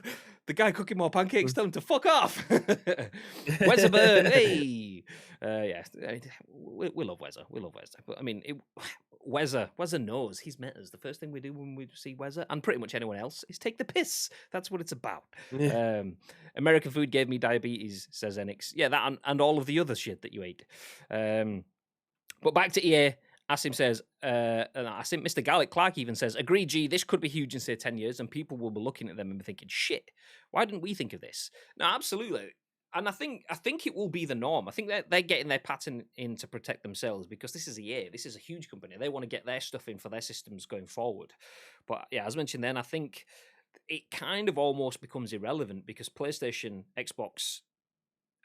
A: the guy cooking more pancakes, tell him to fuck off. Where's a bird? Hey, yeah, we love Wezza. We love Wezza. But I mean, Wezza knows he's met us. The first thing we do when we see Wezza, and pretty much anyone else, is take the piss. That's what it's about. Yeah. American food gave me diabetes, says Enix. Yeah, that and all of the other shit that you ate. But back to EA. Asim says, Mr. Gallic Clark even says, agree, G, this could be huge in, say, 10 years, and people will be looking at them and be thinking, shit, why didn't we think of this? No, absolutely. And I think it will be the norm. I think they're getting their patent in to protect themselves because this is EA. This is a huge company. They want to get their stuff in for their systems going forward. But yeah, as mentioned then, I think it kind of almost becomes irrelevant because PlayStation, Xbox,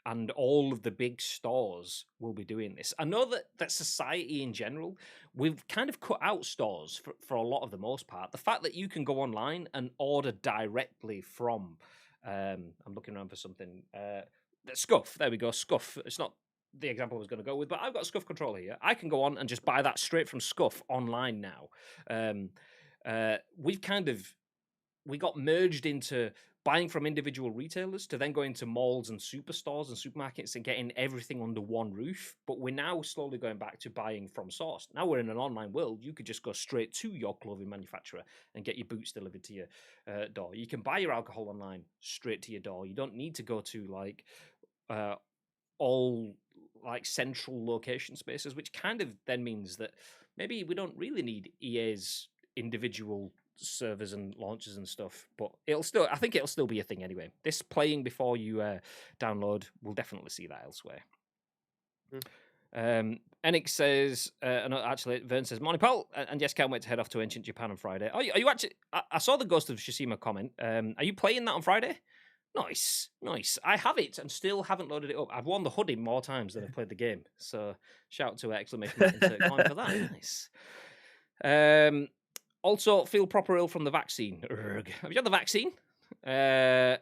A: and all of the big stores will be doing this. I know that society in general, we've kind of cut out stores for a lot of the most part. The fact that you can go online and order directly from, I'm looking around for something, Scuff, there we go, Scuff. It's not the example I was going to go with, but I've got a Scuff controller here. I can go on and just buy that straight from Scuff online now. We got merged into buying from individual retailers to then going to malls and superstores and supermarkets and getting everything under one roof. But we're now slowly going back to buying from source. Now we're in an online world. You could just go straight to your clothing manufacturer and get your boots delivered to your door. You can buy your alcohol online straight to your door. You don't need to go to all central location spaces, which kind of then means that maybe we don't really need EA's individual servers and launchers and stuff, but I think it'll still be a thing anyway. This playing before you download, we'll definitely see that elsewhere. Enix says, no, actually, Vern says, morning, Paul, and yes, can't wait to head off to ancient Japan on Friday. Are you actually? I saw the Ghost of Tsushima comment. Are you playing that on Friday? Nice. I have it and still haven't loaded it up. I've worn the hoodie more times than I've played the game. So shout out to exclamation mark insert coin for that. Nice. Also, feel proper ill from the vaccine. Urgh. Have you had the vaccine? The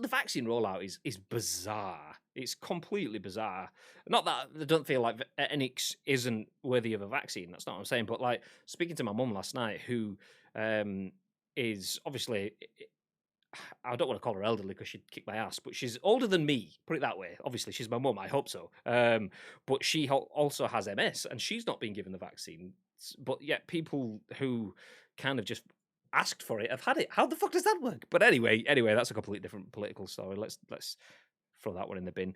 A: vaccine rollout is bizarre. It's completely bizarre. Not that I don't feel like Enix isn't worthy of a vaccine. That's not what I'm saying. But speaking to my mum last night, who is obviously, I don't want to call her elderly because she'd kick my ass, but she's older than me, put it that way. Obviously, she's my mum, I hope so. But she also has MS, and she's not been given the vaccine. But yet people who kind of just asked for it, I've had it. How the fuck does that work? But anyway, that's a completely different political story. Let's throw that one in the bin.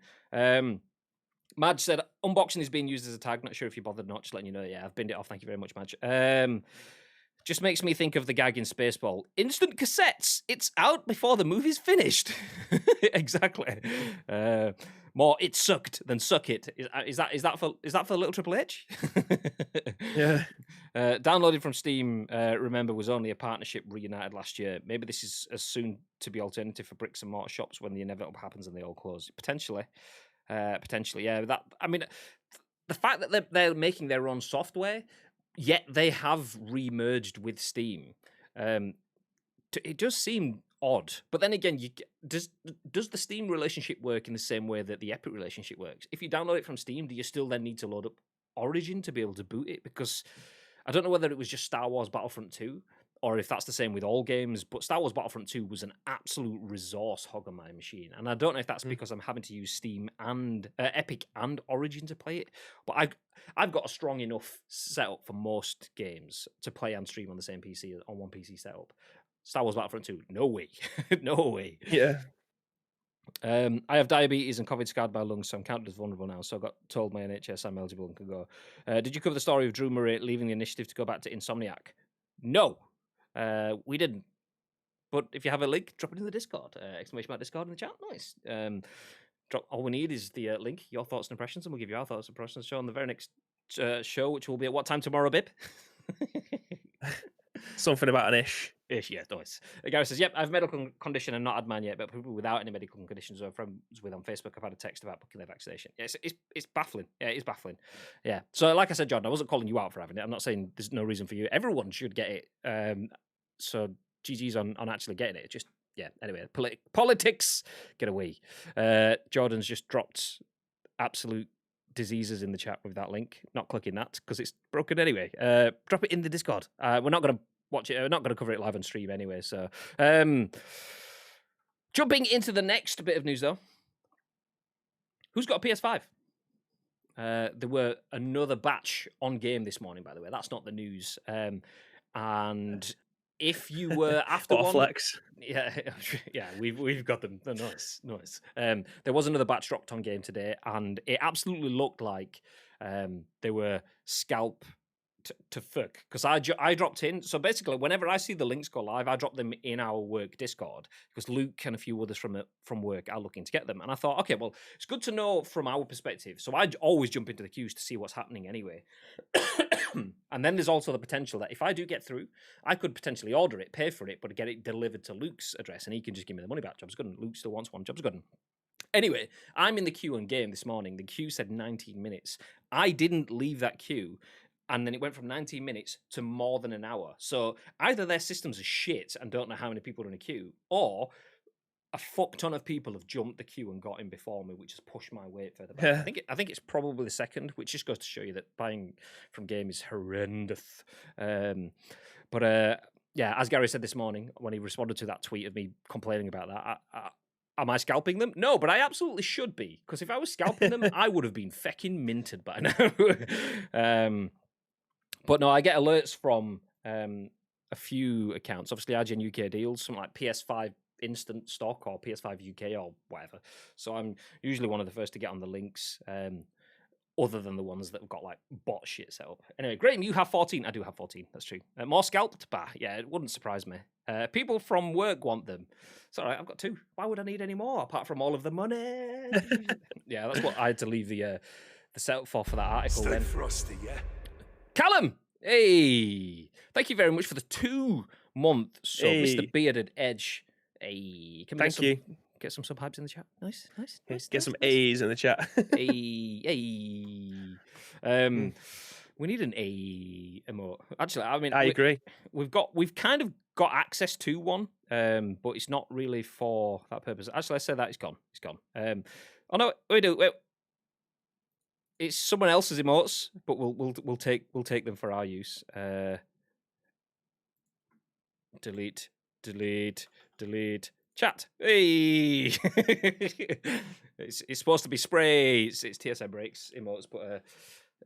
A: Madge said, unboxing is being used as a tag. Not sure if you bothered or not. Just letting you know. Yeah, I've binned it off. Thank you very much, Madge. Just makes me think of the gag in Spaceball. Instant cassettes. It's out before the movie's finished. Exactly. More it sucked than suck it. Is that for Little Triple H?
B: Yeah.
A: Downloaded from Steam. Remember, was only a partnership reunited last year. Maybe this is a soon to be alternative for bricks and mortar shops when the inevitable happens and they all close. Potentially, yeah. That I mean, the fact that they're making their own software. Yet they have re-merged with Steam. It does seem odd, but then again, does the Steam relationship work in the same way that the Epic relationship works? If you download it from Steam, do you still then need to load up Origin to be able to boot it? Because I don't know whether it was just Star Wars Battlefront 2 or if that's the same with all games, but Star Wars Battlefront 2 was an absolute resource hog on my machine. And I don't know if that's because I'm having to use Steam and Epic and Origin to play it, but I've got a strong enough setup for most games to play and stream on the same PC, on one PC setup. Star Wars Battlefront 2, no way. No way.
B: Yeah.
A: I have diabetes and COVID scarred my lungs, so I'm counted as vulnerable now. So I got told my NHS I'm eligible and can go. Did you cover the story of Drew Murray leaving the initiative to go back to Insomniac? No. We didn't. But if you have a link, drop it in the Discord. Exclamation mark Discord in the chat. Nice. All we need is the link, your thoughts and impressions, and we'll give you our thoughts and impressions show on the very next show, which will be at what time tomorrow, Bib?
B: Something about an ish.
A: Ish, yeah, nice. Gary says, yep, I have a medical condition and not had mine yet, but people without any medical conditions or friends with on Facebook have had a text about booking their vaccination. Yeah, it's baffling. Yeah, it's baffling. Yeah. So like I said, John, I wasn't calling you out for having it. I'm not saying there's no reason for you. Everyone should get it. So GG's on actually getting it. Just, yeah, anyway, politics, get away. Jordan's just dropped absolute diseases in the chat with that link. Not clicking that because it's broken anyway. Drop it in the Discord. We're not going to watch it. We're not going to cover it live on stream anyway. So, jumping into the next bit of news though. Who's got a PS5? There were another batch on game this morning, by the way. That's not the news. And if you were after one,
B: flex.
A: Yeah, we've got them. They're nice. There was another batch dropped on game today, and it absolutely looked like they were scalp to fuck, because I dropped in. So basically, whenever I see the links go live, I drop them in our work Discord because Luke and a few others from work are looking to get them. And I thought, okay, well, it's good to know from our perspective. So I always jump into the queues to see what's happening anyway. And then there's also the potential that if I do get through, I could potentially order it, pay for it, but get it delivered to Luke's address, and he can just give me the money back. Job's good. And Luke still wants one. Job's good. Anyway, I'm in the queue on game this morning. The queue said 19 minutes. I didn't leave that queue. And then it went from 19 minutes to more than an hour. So either their systems are shit and don't know how many people are in a queue, or a fuck ton of people have jumped the queue and got in before me, which has pushed my wait further back.
B: Yeah.
A: I think it's probably the second, which just goes to show you that buying from game is horrendous. But as Gary said this morning when he responded to that tweet of me complaining about that, am I scalping them? No, but I absolutely should be, because if I was scalping them, I would have been fecking minted by now. But no, I get alerts from a few accounts. Obviously, IGN UK deals, something like PS5 Instant Stock or PS5 UK or whatever. So I'm usually one of the first to get on the links, other than the ones that have got like bot shit set up. Anyway, Graham, you have 14. I do have 14. That's true. More scalped? Bah, yeah, it wouldn't surprise me. People from work want them. It's all right, I've got 2. Why would I need any more apart from all of the money? Yeah, that's what I had to leave the setup for that article.
C: Stay frosty, yeah.
A: Callum, hey, thank you very much for the 2-month sub, Mr. Bearded Edge. Hey, can we
B: Thank you.
A: Get some sub hypes in the chat. Nice.
B: Get some A's in the chat.
A: Hey. We need an A emote. Actually, I mean,
B: I agree.
A: We've kind of got access to one, but it's not really for that purpose. Actually, let's say that it's gone. Oh no, we do. Wait. It's someone else's emotes, but we'll take them for our use. Delete. Chat. Hey, it's supposed to be spray. It's TSM breaks emotes, but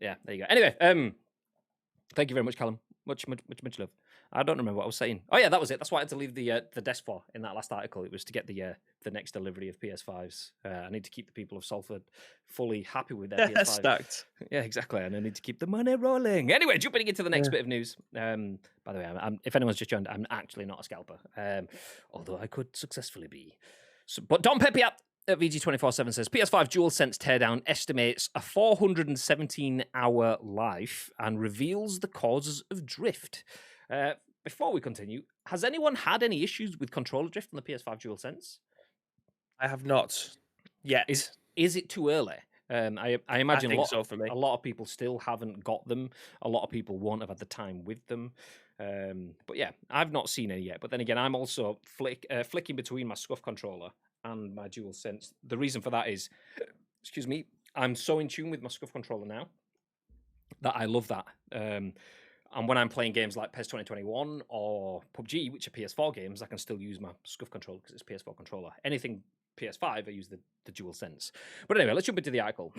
A: yeah, there you go. Anyway, thank you very much, Callum. Much love. I don't remember what I was saying. Oh yeah, that was it. That's what I had to leave the desk for in that last article. It was to get the next delivery of PS5s. I need to keep the people of Salford fully happy with their PS5.
B: Stacked.
A: Yeah, exactly. And I need to keep the money rolling. Anyway, jumping into the next bit of news. By the way, if anyone's just joined, I'm actually not a scalper, although I could successfully be. So, but Don Peppiatt at VG247 says PS5 DualSense teardown estimates a 417-hour life and reveals the causes of drift. Before we continue, has anyone had any issues with controller drift on the PS5 DualSense?
B: I have not yet.
A: Is it too early? I imagine
B: so for me.
A: A lot of people still haven't got them. A lot of people won't have had the time with them. But yeah, I've not seen any yet. But then again, I'm also flicking between my SCUF controller and my DualSense. The reason for that is, excuse me, I'm so in tune with my SCUF controller now that I love that. And when I'm playing games like PES 2021 or PUBG, which are PS4 games, I can still use my SCUF controller because it's PS4 controller. Anything PS5, I use the DualSense. But anyway, let's jump into the article.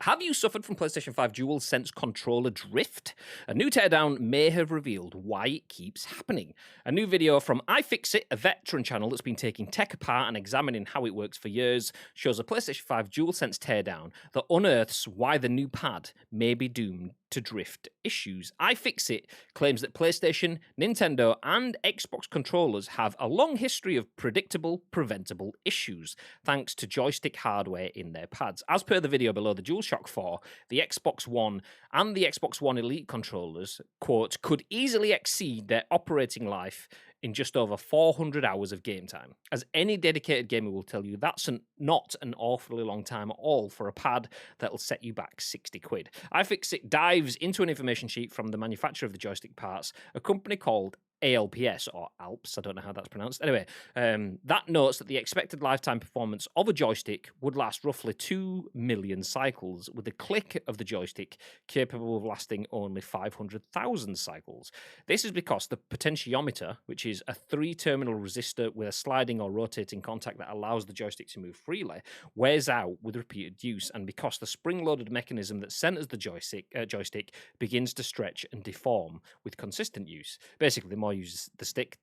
A: Have you suffered from PlayStation 5 DualSense controller drift? A new teardown may have revealed why it keeps happening. A new video from iFixit, a veteran channel that's been taking tech apart and examining how it works for years, shows a PlayStation 5 DualSense teardown that unearths why the new pad may be doomed to drift issues. iFixit claims that PlayStation, Nintendo, and Xbox controllers have a long history of predictable, preventable issues, thanks to joystick hardware in their pads. As per the video below, the DualShock 4, the Xbox One, and the Xbox One Elite controllers, quote, could easily exceed their operating life in just over 400 hours of game time. As any dedicated gamer will tell you, that's not an awfully long time at all for a pad that'll set you back 60 quid. iFixit dives into an information sheet from the manufacturer of the joystick parts, a company called ALPS, or ALPS, I don't know how that's pronounced. Anyway, that notes that the expected lifetime performance of a joystick would last roughly 2 million cycles, with the click of the joystick capable of lasting only 500,000 cycles. This is because the potentiometer, which is a 3-terminal resistor with a sliding or rotating contact that allows the joystick to move freely, wears out with repeated use, and because the spring-loaded mechanism that centers the joystick begins to stretch and deform with consistent use. Basically, the more you use the stick,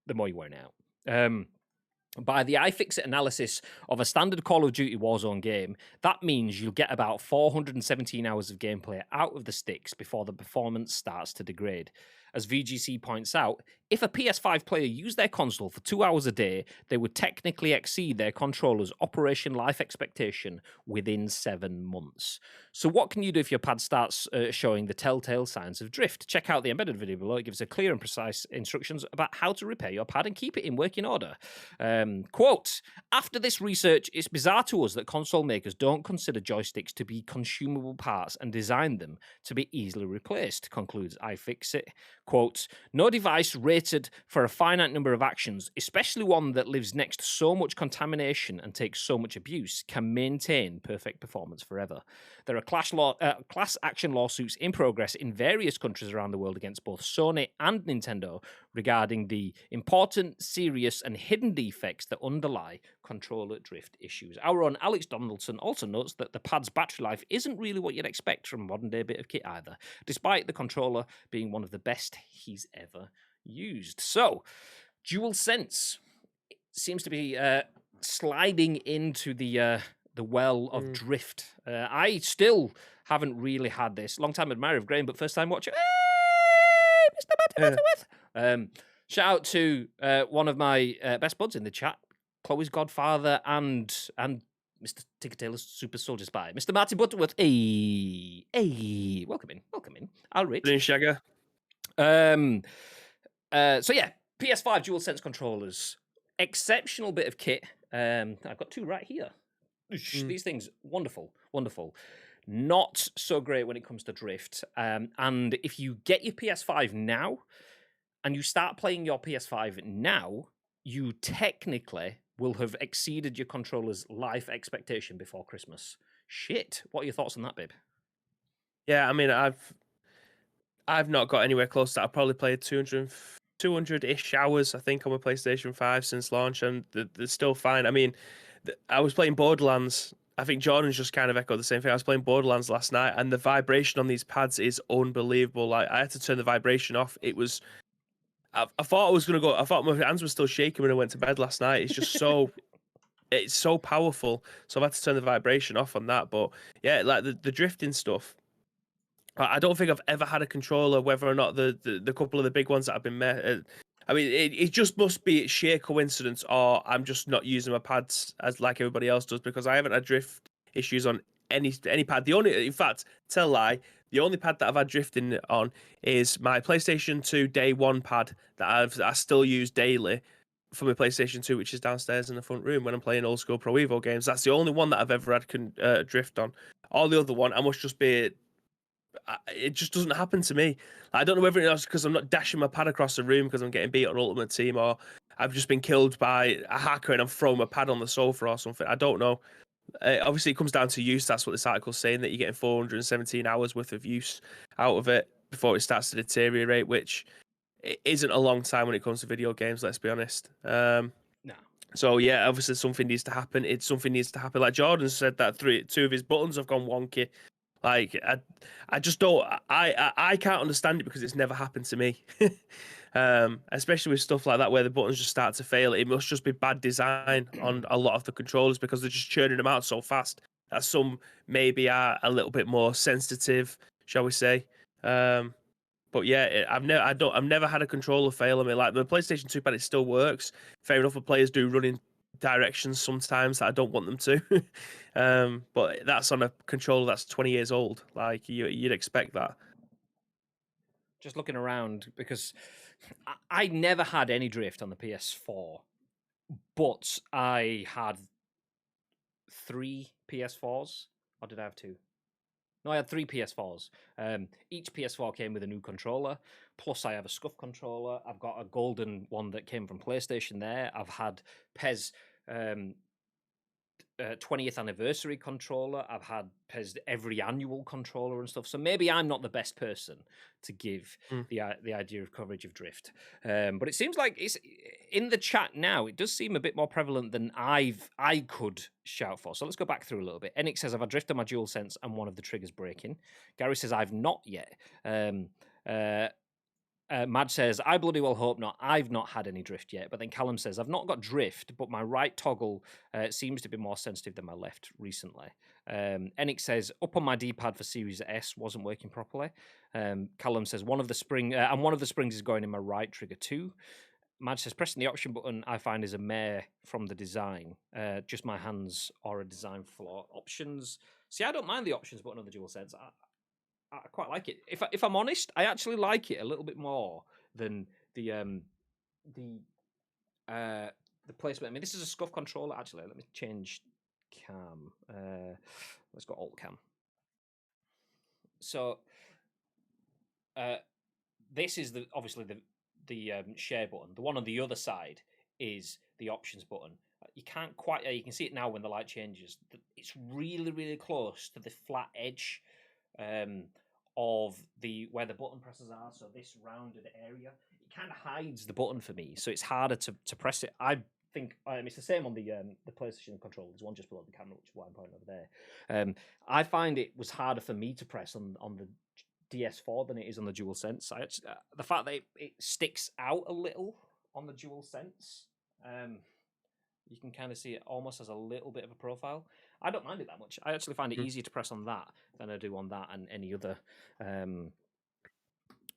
A: the more you wear it out. By the iFixit analysis of a standard Call of Duty Warzone game, that means you'll get about 417 hours of gameplay out of the sticks before the performance starts to degrade. As VGC points out, if a PS5 player used their console for 2 hours a day, they would technically exceed their controller's operation life expectation within 7 months. So what can you do if your pad starts showing the telltale signs of drift? Check out the embedded video below. It gives a clear and precise instructions about how to repair your pad and keep it in working order. Quote, after this research, it's bizarre to us that console makers don't consider joysticks to be consumable parts and design them to be easily replaced, concludes iFixit. Quote, no device rated for a finite number of actions, especially one that lives next to so much contamination and takes so much abuse, can maintain perfect performance forever. There are class action lawsuits in progress in various countries around the world against both Sony and Nintendo regarding the important, serious, and hidden defects that underlie controller drift issues. Our own Alex Donaldson also notes that the pad's battery life isn't really what you'd expect from a modern-day bit of kit either, despite the controller being one of the best he's ever used. So, DualSense seems to be sliding into the well of drift. I still haven't really had this. Long time admirer of Graham, but first time watcher. Hey, Mr. Matty Butterworth. Shout out to one of my best buds in the chat, Chloe's godfather and Mr. Tinker Tailor's super soldier spy, Mr. Marty Butterworth. Hey, welcome in. I'll read.
B: Shagger.
A: So yeah, PS5 DualSense controllers, exceptional bit of kit. I've got 2 right here. These things, wonderful. Not so great when it comes to drift. And if you get your PS5 now and you start playing your PS5 now, you technically will have exceeded your controller's life expectation before Christmas. Shit. What are your thoughts on that, babe?
B: Yeah, I mean, I've not got anywhere close to that. I've probably played 200-ish hours, I think, on my PlayStation 5 since launch, and they're still fine. I mean, I was playing Borderlands I think Jordan's just kind of echoed the same thing. I was playing Borderlands last night, and the vibration on these pads is unbelievable. Like, I had to turn the vibration off. It was, I thought I was gonna go. I thought my hands were still shaking when I went to bed last night. It's just so, it's so powerful. So I've had to turn the vibration off on that. But yeah, like the drifting stuff. I don't think I've ever had a controller, whether or not the couple of the big ones that have been met. I mean, it just must be sheer coincidence, or I'm just not using my pads as like everybody else does, because I haven't had drift issues on any pad. The only, in fact, tell a lie, the only pad that I've had drifting on is my PlayStation 2 Day One pad that I still use daily for my PlayStation 2, which is downstairs in the front room when I'm playing old school Pro Evo games. That's the only one that I've ever had drift on. All the other one, I must just be. It just doesn't happen to me. I don't know whether it's because I'm not dashing my pad across the room because I'm getting beat on Ultimate Team, or I've just been killed by a hacker and I'm throwing my pad on the sofa or something. I don't know. Obviously, it comes down to use. That's what this article's saying, that you're getting 417 hours worth of use out of it before it starts to deteriorate, which isn't a long time when it comes to video games, let's be honest.
A: No.
B: So yeah, obviously something needs to happen. Something needs to happen. Like Jordan said, that two of his buttons have gone wonky. Like, I just don't. I can't understand it because it's never happened to me. Especially with stuff like that where the buttons just start to fail. It must just be bad design on a lot of the controllers because they're just churning them out so fast that some maybe are a little bit more sensitive, shall we say? But yeah, I've never had a controller fail on me. Like, the PlayStation 2 pad, it still works. Fair enough, the players do run in directions sometimes that I don't want them to. But that's on a controller that's 20 years old. Like, you'd expect that.
A: Just looking around, because I never had any drift on the PS4, but I had 3 PS4s, or did I have 2? No, I had 3 PS4s. Each PS4 came with a new controller. Plus, I have a scuff controller. I've got a golden one that came from PlayStation there. I've had PES 20th anniversary controller. I've had PES every annual controller and stuff. So maybe I'm not the best person to give the idea of coverage of drift. But it seems like it's in the chat now. It does seem a bit more prevalent than I could shout for. So let's go back through a little bit. Enix says, I've had drift on my DualSense and one of the triggers breaking. Gary says, I've not yet. Mad says, I bloody well hope not. I've not had any drift yet. But then Callum says, I've not got drift, but my right toggle seems to be more sensitive than my left recently. Enix says, up on my D-pad for Series S wasn't working properly. Callum says, one of the springs is going in my right trigger too. Mad says, pressing the option button I find is a mare from the design. Just my hands are a design flaw. Options. See, I don't mind the options button on the DualSense. I quite like it. If I'm honest, I actually like it a little bit more than the placement. I mean, this is a scuff controller. Actually, let me change cam. Let's go alt cam. So this is obviously the share button. The one on the other side is the options button. You can't quite. You can see it now when the light changes. It's really, really close to the flat edge of where the button presses are. So this rounded area, it kind of hides the button for me, so it's harder to press it. I think it's the same on the PlayStation controller. There's one just below the camera, which is why I'm pointing over there. I find it was harder for me to press on the DS4 than it is on the DualSense. The fact that it sticks out a little on the DualSense, you can kind of see it almost as a little bit of a profile. I don't mind it that much. I actually find it easier to press on that than I do on that and any other. Oh,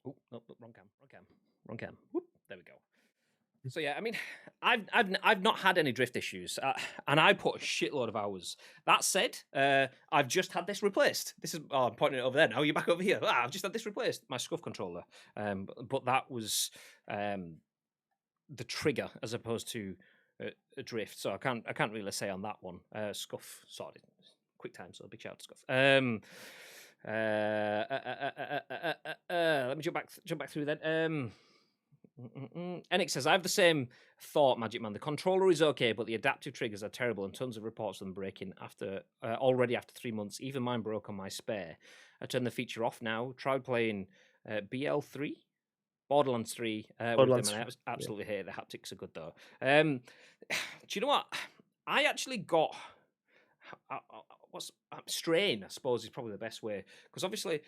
A: no, wrong cam. Whoop, there we go. So yeah, I mean, I've not had any drift issues, and I put a shitload of hours. That said, I've just had this replaced. I'm pointing it over there now. You're back over here. I've just had this replaced, my scuff controller. But that was the trigger as opposed to a drift. So I can't really say on that one. Scuff sorted. Quick time, so big shout out to Scuff. Let me jump back through then. Enix says, I have the same thought, Magic Man. The controller is okay, but the adaptive triggers are terrible and tons of reports of them breaking already after 3 months. Even mine broke on my spare. I turned the feature off now. Tried playing BL3, Borderlands 3 with them, and I absolutely hate it. The haptics are good though. Do you know what? I actually got what's strain, I suppose, is probably the best way, because obviously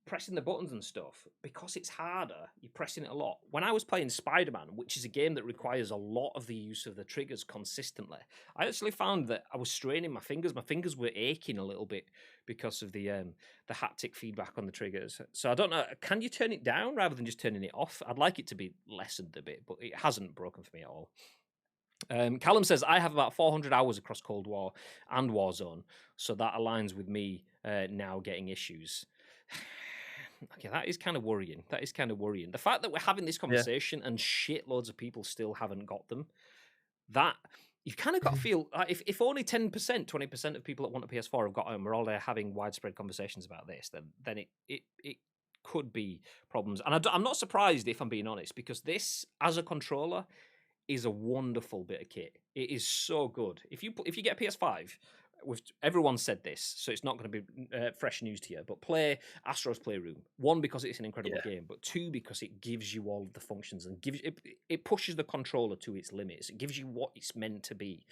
A: pressing the buttons and stuff, because it's harder, you're pressing it a lot. When I was playing Spider-Man, which is a game that requires a lot of the use of the triggers consistently, I actually found that I was straining my fingers. My fingers were aching a little bit because of the haptic feedback on the triggers. So I don't know, can you turn it down rather than just turning it off? I'd like it to be lessened a bit, but it hasn't broken for me at all. Callum says, I have about 400 hours across Cold War and Warzone, so that aligns with me now getting issues. Okay, that is kind of worrying. That is kind of worrying. The fact that we're having this conversation and shitloads of people still haven't got them, that you've kind of got to feel like if only 10%, 20% of people that want a PS4 have got them, we're all there having widespread conversations about this, then it could be problems. And I'm not surprised, if I'm being honest, because this, as a controller, is a wonderful bit of kit. It is so good. If you get a PS5, everyone said this, so it's not going to be fresh news to you, but play Astro's Playroom. One, because it's an incredible game, but two, because it gives you all of the functions and gives it pushes the controller to its limits. It gives you what it's meant to be.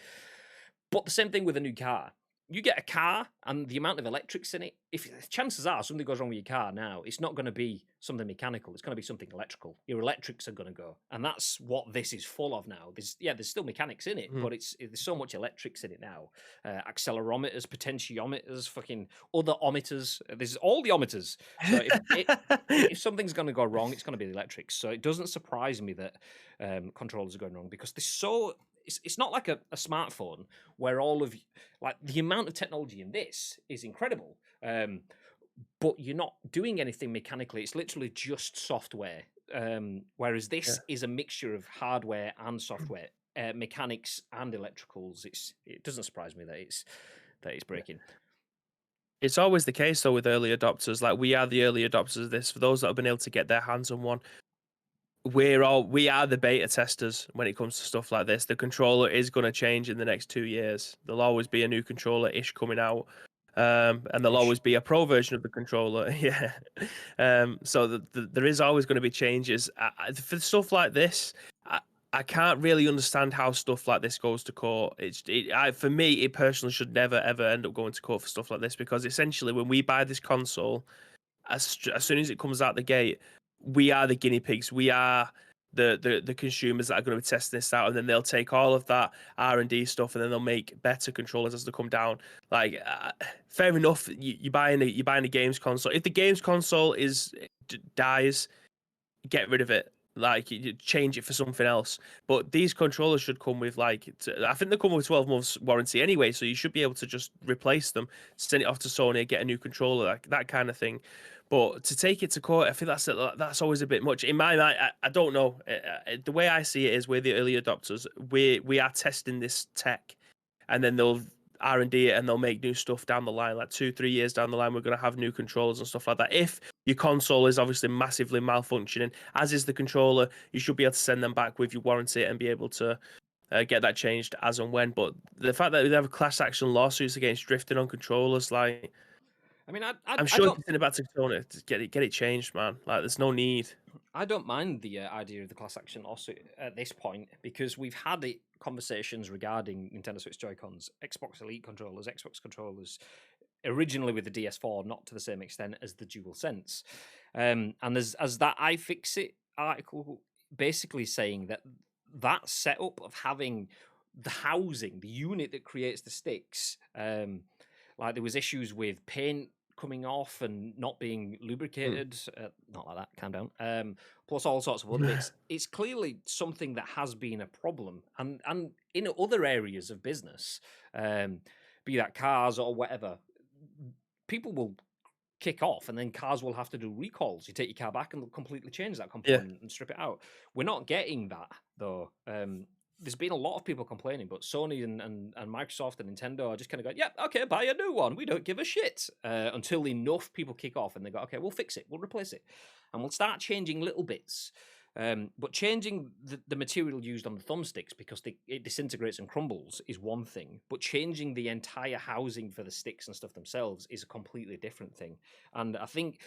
A: But the same thing with a new car. You get a car and the amount of electrics in it, if chances are something goes wrong with your car now, it's not going to be something mechanical, it's going to be something electrical. Your electrics are going to go. And that's what this is full of now. There's still mechanics in it, but there's so much electrics in it now. Accelerometers, potentiometers, fucking other ometers. There's all the ometers. So if something's going to go wrong, it's going to be the electrics. So it doesn't surprise me that controllers are going wrong, because they're so... It's not like a smartphone where all of like the amount of technology in this is incredible, but you're not doing anything mechanically. It's literally just software. Whereas this is a mixture of hardware and software, mechanics and electricals. It doesn't surprise me that it's breaking.
B: It's always the case though with early adopters. Like, we are the early adopters of this. For those that have been able to get their hands on one, we are the beta testers when it comes to stuff like this. The controller is going to change in the next 2 years. There'll always be a new controller coming out, and there'll always be a pro version of the controller. Yeah, so there is always going to be changes. For stuff like this, I can't really understand how stuff like this goes to court. For me, it personally should never ever end up going to court for stuff like this, because essentially when we buy this console, as soon as it comes out the gate, we are the guinea pigs. We are the consumers that are going to be testing this out, and then they'll take all of that R&D stuff, and then they'll make better controllers as they come down. Like, fair enough, you're buying a games console. If the games console dies, get rid of it. Like, you change it for something else. But these controllers should come with I think they come with 12 months warranty anyway, so you should be able to just replace them, send it off to Sony, get a new controller, that kind of thing. But to take it to court, I think that's always a bit much. In my mind, I don't know. The way I see it is, we're the early adopters. We are testing this tech, and then they'll R&D it, and they'll make new stuff down the line. Like 2-3 years down the line, we're going to have new controllers and stuff like that. If your console is obviously massively malfunctioning, as is the controller, you should be able to send them back with your warranty and be able to get that changed as and when. But the fact that they have class action lawsuits against drifting on controllers, like...
A: I mean,
B: I'm sure anything about to get it changed, man. Like, there's no need.
A: I don't mind the idea of the class action lawsuit at this point, because we've had conversations regarding Nintendo Switch Joy-Cons, Xbox Elite controllers, Xbox controllers, originally with the DS4, not to the same extent as the DualSense. And there's as that iFixit article basically saying that setup of having the housing, the unit that creates the sticks, like there was issues with paint coming off and not being lubricated. Not like that, calm down. Plus all sorts of other bits. It's clearly something that has been a problem. And in other areas of business, be that cars or whatever, people will kick off and then cars will have to do recalls. You take your car back and they'll completely change that component and strip it out. We're not getting that, though. There's been a lot of people complaining, but Sony and Microsoft and Nintendo are just kind of going, yeah, okay, buy a new one. We don't give a shit. Until enough people kick off and they go, okay, we'll fix it. We'll replace it. And we'll start changing little bits. But changing the material used on the thumbsticks because it disintegrates and crumbles is one thing. But changing the entire housing for the sticks and stuff themselves is a completely different thing. And I think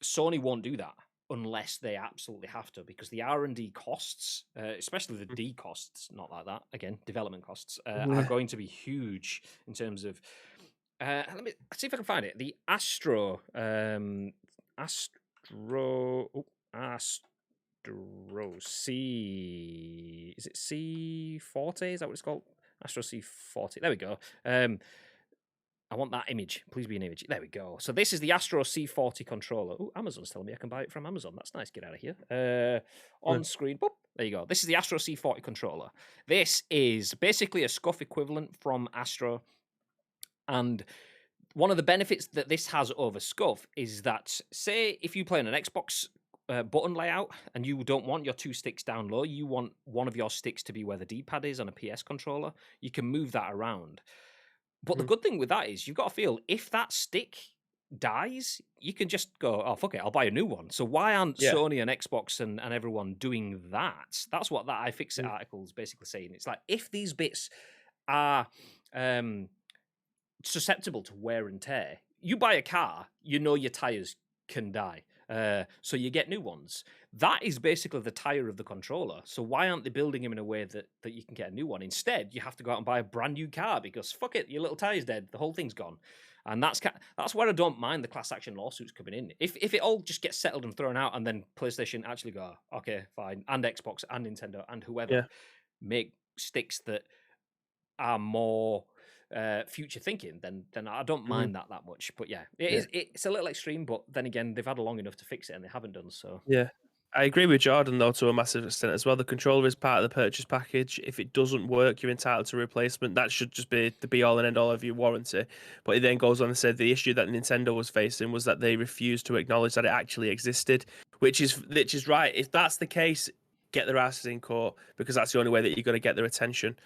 A: Sony won't do that. unless they absolutely have to, because the R&D costs, especially the D costs, not like that, again, development costs, are going to be huge in terms of, let me see if I can find it. The Astro C, is it C40? Is that what it's called? Astro C40. There we go. I want that image. Please be an image. There we go. So this is the Astro C40 controller. Oh, Amazon's telling me I can buy it from Amazon. That's nice. Get out of here. On screen. Boop. There you go. This is the Astro C40 controller. This is basically a SCUF equivalent from Astro. And one of the benefits that this has over SCUF is that, say, if you play on an Xbox button layout and you don't want your 2 sticks down low, you want one of your sticks to be where the D-pad is on a PS controller, you can move that around. But the good thing with that is you've got to feel if that stick dies, you can just go, oh, fuck it, I'll buy a new one. So why aren't Sony and Xbox and everyone doing that? That's what that iFixit article is basically saying. It's like, if these bits are susceptible to wear and tear, you buy a car, you know your tyres can die. So you get new ones. That is basically the tire of the controller. So why aren't they building them in a way that you can get a new one? Instead, you have to go out and buy a brand new car because fuck it, your little tire's dead, the whole thing's gone. And that's where I don't mind the class action lawsuits coming in. If it all just gets settled and thrown out, and then PlayStation actually go, okay, fine, and Xbox and Nintendo and whoever make sticks that are more future thinking, then I don't mind that much. But yeah, it's a little extreme, but then again, they've had long enough to fix it and they haven't done so.
B: Yeah. I agree with Jordan, though, to a massive extent as well. The controller is part of the purchase package. If it doesn't work, you're entitled to replacement. That should just be the be-all and end-all of your warranty. But it then goes on and said the issue that Nintendo was facing was that they refused to acknowledge that it actually existed, which is right. If that's the case, get their asses in court, because that's the only way that you're going to get their attention.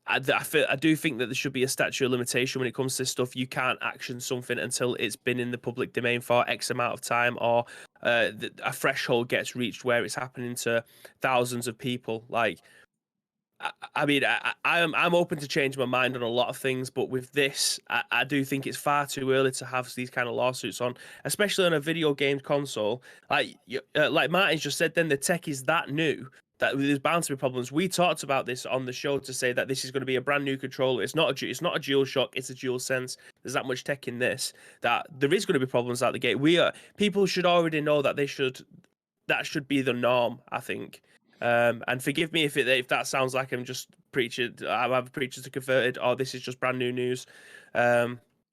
B: I do think that there should be a statute of limitation when it comes to stuff. You can't action something until it's been in the public domain for X amount of time, or a threshold gets reached where it's happening to thousands of people. Like, I mean, I'm open to change my mind on a lot of things, but with this, I do think it's far too early to have these kind of lawsuits on, especially on a video game console. Like Martin's just said, then the tech is that new that there's bound to be problems. We talked about this on the show to say that this is going to be a brand new controller. It's not a DualShock, it's a DualSense. There's that much tech in this that there is going to be problems out the gate. People should already know that that should be the norm, I think. And forgive me if that sounds like I'm just preaching. I'm either preaching to converted, or this is just brand new news.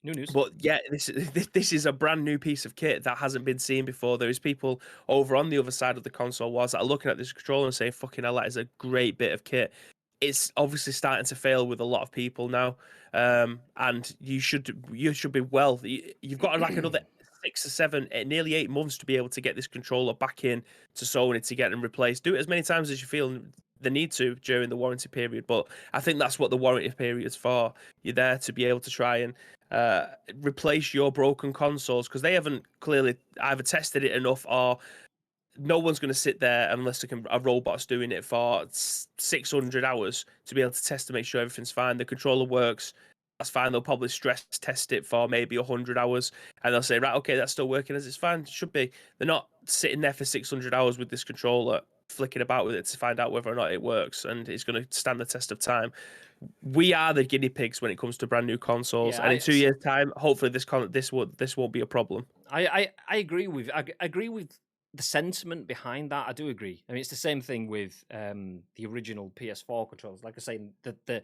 A: New news.
B: But yeah, this is a brand new piece of kit that hasn't been seen before. There is people over on the other side of the console wars that are looking at this controller and saying, "Fucking hell, that is a great bit of kit." It's obviously starting to fail with a lot of people now, and you should be well. You've got like another 6 or 7, nearly 8 months to be able to get this controller back in to Sony to get them replaced. Do it as many times as you feel the need to during the warranty period. But I think that's what the warranty period is for. You're there to be able to try and replace your broken consoles, because they haven't clearly either tested it enough, or no one's going to sit there unless a robot's doing it for 600 hours to be able to test to make sure everything's fine. The controller works. That's fine. They'll probably stress test it for maybe 100 hours, and they'll say, right, okay, that's still working as it's fine. It should be. They're not sitting there for 600 hours with this controller, flicking about with it to find out whether or not it works, and it's going to stand the test of time. We are the guinea pigs when it comes to brand new consoles, and in 2 years' time, hopefully this won't be a problem.
A: I agree with the sentiment behind that. I do agree. I mean, it's the same thing with the original PS4 controllers. Like I say, the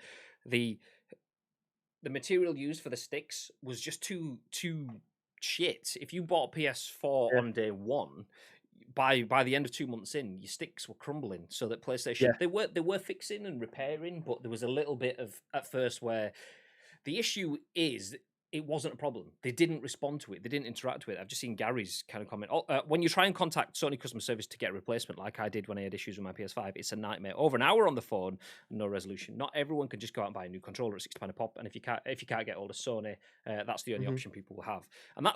A: material used for the sticks was just too shit. If you bought a PS4 on day one, by the end of 2 months in, your sticks were crumbling. So that PlayStation they were fixing and repairing, but there was a little bit of at first where the issue is it wasn't a problem. They didn't respond to it. They didn't interact with it. I've just seen Gary's kind of comment. When you try and contact Sony customer service to get a replacement, like I did when I had issues with my PS5, it's a nightmare. Over an hour on the phone, no resolution. Not everyone can just go out and buy a new controller at £60 a pop. And if you can't get hold of Sony, that's the only option people will have. And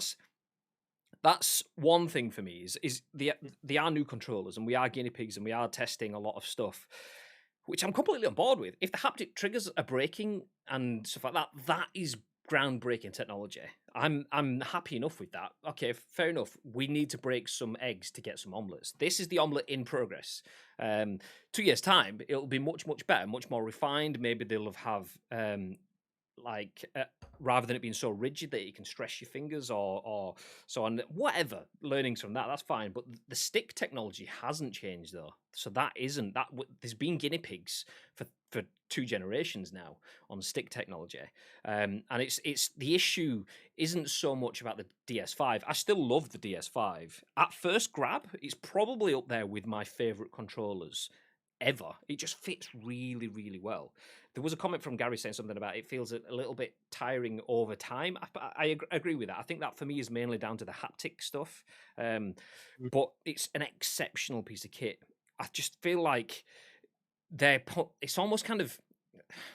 A: that's one thing for me is they are new controllers, and we are guinea pigs, and we are testing a lot of stuff, which I'm completely on board with. If the haptic triggers are breaking and stuff like that, that is groundbreaking technology. I'm happy enough with that. Okay, fair enough. We need to break some eggs to get some omelets. This is the omelet in progress. 2 years time, it'll be much better, much more refined. Maybe they'll have like rather than it being so rigid that you can stress your fingers or so on, whatever learnings from that's fine, but the stick technology hasn't changed though, so that isn't that there's been guinea pigs for 2 generations now on stick technology, and it's the issue isn't so much about the DS5. I still love the DS5. At first grab, it's probably up there with my favorite controllers ever. It just fits really well. There was a comment from Gary saying something about it feels a little bit tiring over time. I agree with that. I think that for me is mainly down to the haptic stuff, but it's an exceptional piece of kit. I just feel like it's almost kind of,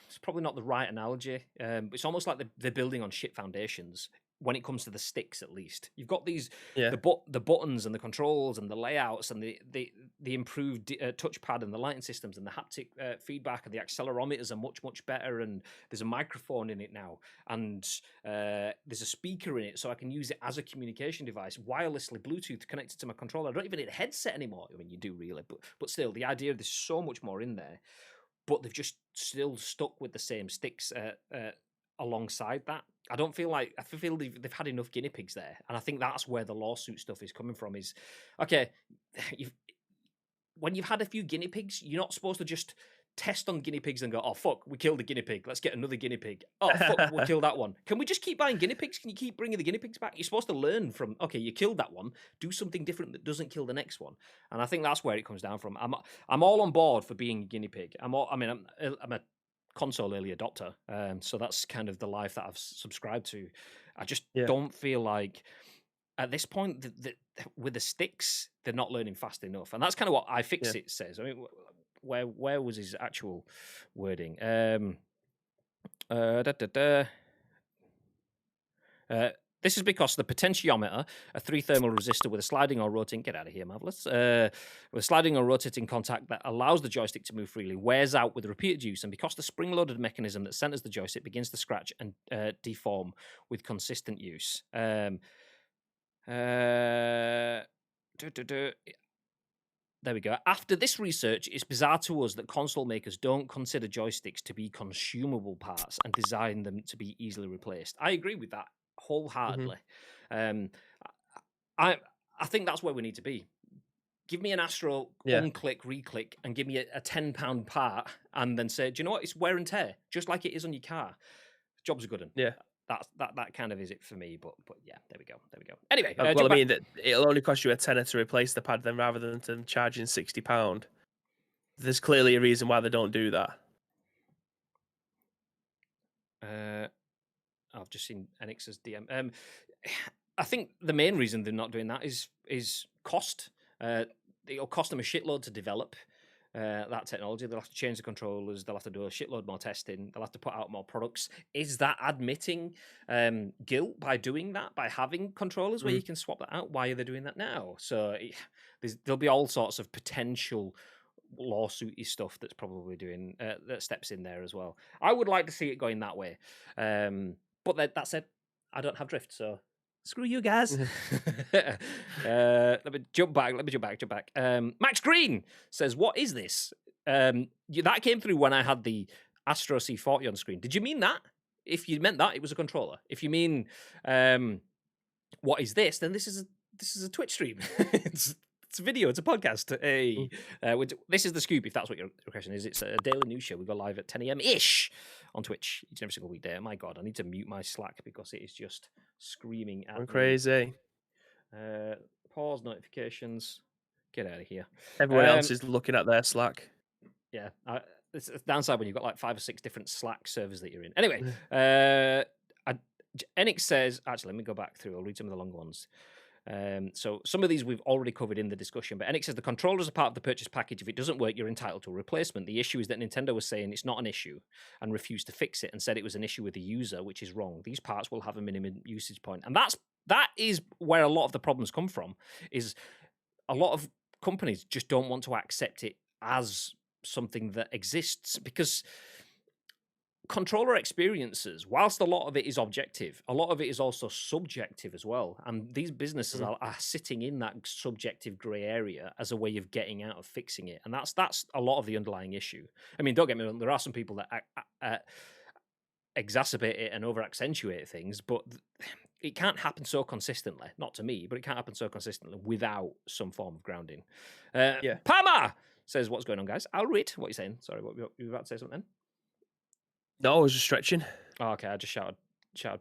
A: it's probably not the right analogy. It's almost like they're building on shit foundations when it comes to the sticks. At least you've got these the buttons and the controls and the layouts and the improved touchpad and the lighting systems and the haptic feedback, and the accelerometers are much better, and there's a microphone in it now, and there's a speaker in it, so I can use it as a communication device wirelessly, Bluetooth connected to my controller. I don't even need a headset anymore. I mean, you do really, but still, the idea of there's so much more in there, but they've just still stuck with the same sticks alongside that. I feel they've had enough guinea pigs there, and I think that's where the lawsuit stuff is coming from. Is okay, when you've had a few guinea pigs, you're not supposed to just test on guinea pigs and go, oh fuck, we killed a guinea pig, let's get another guinea pig. Oh fuck, we'll kill that one. Can we just keep buying guinea pigs? Can you keep bringing the guinea pigs back? You're supposed to learn from, okay, you killed that one, do something different that doesn't kill the next one. And I think that's where it comes down from. I'm all on board for being a guinea pig. I'm a console early adopter, so that's kind of the life that I've subscribed to. I just don't feel like at this point with the sticks they're not learning fast enough, and that's kind of what iFixit says. I mean, where was his actual wording? This is because the potentiometer, a 3 thermal resistor with a sliding or rotating, get out of here, marvelous, with a sliding or rotating contact that allows the joystick to move freely, wears out with repeated use, and because the spring-loaded mechanism that centers the joystick begins to scratch and deform with consistent use. There we go. After this research, it's bizarre to us that console makers don't consider joysticks to be consumable parts and design them to be easily replaced. I agree with that wholeheartedly. I think that's where we need to be. Give me an Astro unclick, reclick, and give me a £10 part, and then say, do you know what? It's wear and tear, just like it is on your car. Job's a good one. Yeah. That kind of is it for me, but yeah, there we go. Anyway,
B: well, I mean, that it'll only cost you a tenner to replace the pad, then, rather than them charging £60. There's clearly a reason why they don't do that.
A: I've just seen Enix's DM. I think the main reason they're not doing that is cost. It'll cost them a shitload to develop that technology. They'll have to change the controllers. They'll have to do a shitload more testing. They'll have to put out more products. Is that admitting guilt by doing that, by having controllers where you can swap that out? Why are they doing that now? So there'll be all sorts of potential lawsuity stuff that's probably doing that steps in there as well. I would like to see it going that way, but that said, I don't have drift, so screw you guys. Let me jump back. Max Green says, what is this? That came through when I had the Astro C40 on screen. Did you mean that? If you meant that, it was a controller. If you mean what is this, then this is a Twitch stream. It's a video, it's a podcast. Hey, this is the scoop, if that's what your question is. It's a daily news show. We go live at 10 a.m.-ish on Twitch each and every single weekday. My God, I need to mute my Slack because it is just screaming at me.
B: Crazy.
A: Pause notifications. Get out of here.
B: Everyone else is looking at their Slack.
A: Yeah, it's a downside when you've got like 5 or 6 different Slack servers that you're in. Anyway, Enix says, actually, let me go back through. I'll read some of the long ones. So some of these we've already covered in the discussion, but Enix says the controllers are part of the purchase package. If it doesn't work, you're entitled to a replacement. The issue is that Nintendo was saying it's not an issue and refused to fix it and said it was an issue with the user, which is wrong. These parts will have a minimum usage point. And that is where a lot of the problems come from, is a lot of companies just don't want to accept it as something that exists, because controller experiences, whilst a lot of it is objective, a lot of it is also subjective as well. And these businesses are sitting in that subjective grey area as a way of getting out of fixing it. And that's a lot of the underlying issue. I mean, don't get me wrong, there are some people that exacerbate it and over accentuate things, but it can't happen so consistently. Not to me, but it can't happen so consistently without some form of grounding. Palmer says, "What's going on, guys?" I'll read what you're saying. Sorry, what you were about to say something?
B: No, I was just stretching.
A: Oh, okay, I just shouted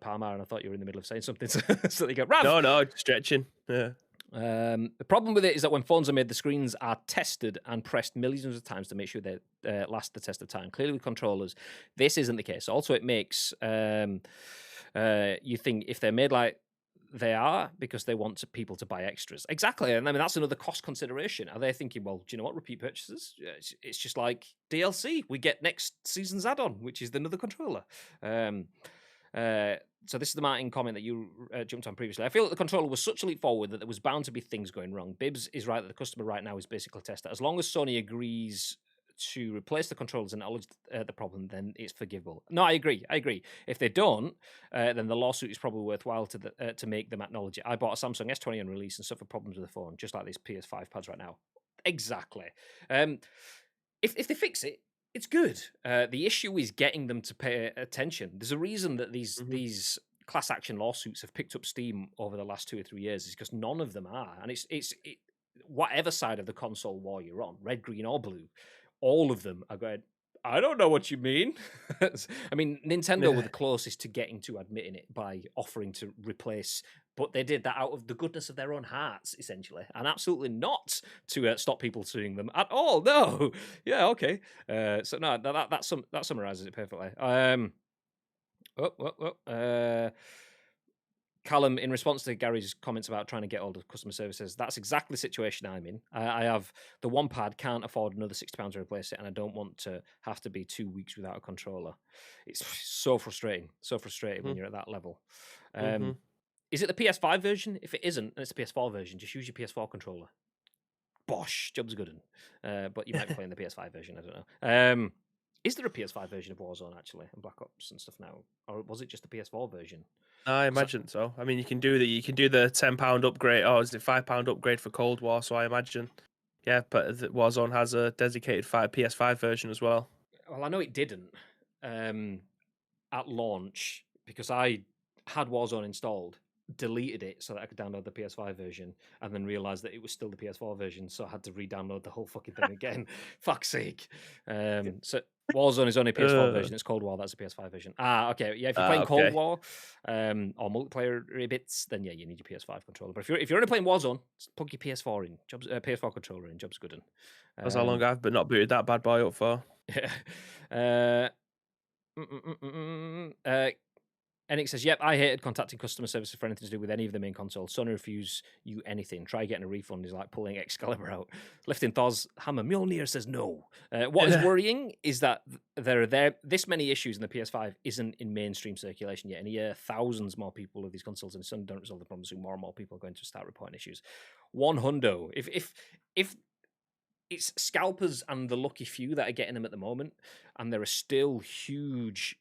A: Palmer, and I thought you were in the middle of saying something. So they go, Rav!
B: No, stretching. Yeah.
A: The problem with it is that when phones are made, the screens are tested and pressed millions of times to make sure they last the test of time. Clearly, with controllers, this isn't the case. Also, it makes you think if they're made like they are because they want people to buy extras. Exactly. And I mean, that's another cost consideration. Are they thinking, well, do you know what? Repeat purchases? It's just like DLC. We get next season's add-on, which is another controller. So this is the Martin comment that you jumped on previously. I feel that the controller was such a leap forward that there was bound to be things going wrong. Bibbs is right that the customer right now is basically a tester. As long as Sony agrees to replace the controllers and acknowledge the problem, then it's forgivable. No, I agree. If they don't, then the lawsuit is probably worthwhile to make them acknowledge it. I bought a Samsung S20 on release and suffered problems with the phone, just like these PS5 pads right now. Exactly. If they fix it, it's good. The issue is getting them to pay attention. There's a reason that these class action lawsuits have picked up steam over the last 2 or 3 years, is because none of them are. And it's whatever side of the console war you're on, red, green, or blue, all of them are going, I don't know what you mean. I mean, Nintendo were the closest to getting to admitting it by offering to replace, but they did that out of the goodness of their own hearts, essentially, and absolutely not to stop people suing them at all. No, yeah, okay. So no, that summarizes it perfectly. Callum, in response to Gary's comments about trying to get hold of customer services, that's exactly the situation I'm in. I have the one pad, can't afford another £60 to replace it, and I don't want to have to be 2 weeks without a controller. It's so frustrating. When you're at that level. Is it the PS5 version? If it isn't, and it's the PS4 version, just use your PS4 controller. Bosh, job's good. But you might be playing the PS5 version, I don't know. Is there a PS5 version of Warzone, actually, and Black Ops and stuff now? Or was it just the PS4 version?
B: I imagine so. I mean, you can do the £10 upgrade, or is it £5 upgrade for Cold War? So I imagine, yeah. But Warzone has a dedicated PS5 version as well.
A: Well, I know it didn't at launch because I had Warzone installed, deleted it so that I could download the PS5 version, and then realized that it was still the PS4 version, so I had to re-download the whole fucking thing again. Fuck's sake. So Warzone is only PS4 version. It's Cold War. That's a PS5 version. Okay. Yeah, if you're playing Cold War or multiplayer bits, then yeah, you need your PS5 controller. But if you're only playing Warzone, plug your PS4 in. PS4 controller in. Job's good.
B: That's how long I've not booted that bad boy up for.
A: Enix says, yep, I hated contacting customer services for anything to do with any of the main consoles. Sony refuse you anything. Try getting a refund is like pulling Excalibur out. Lifting Thor's hammer. Mjolnir says no. What is worrying is that there are this many issues in the PS5 isn't in mainstream circulation yet. In a year, thousands more people of these consoles, and Sony don't resolve the problem, so more and more people are going to start reporting issues. One hundo. If it's scalpers and the lucky few that are getting them at the moment, and there are still huge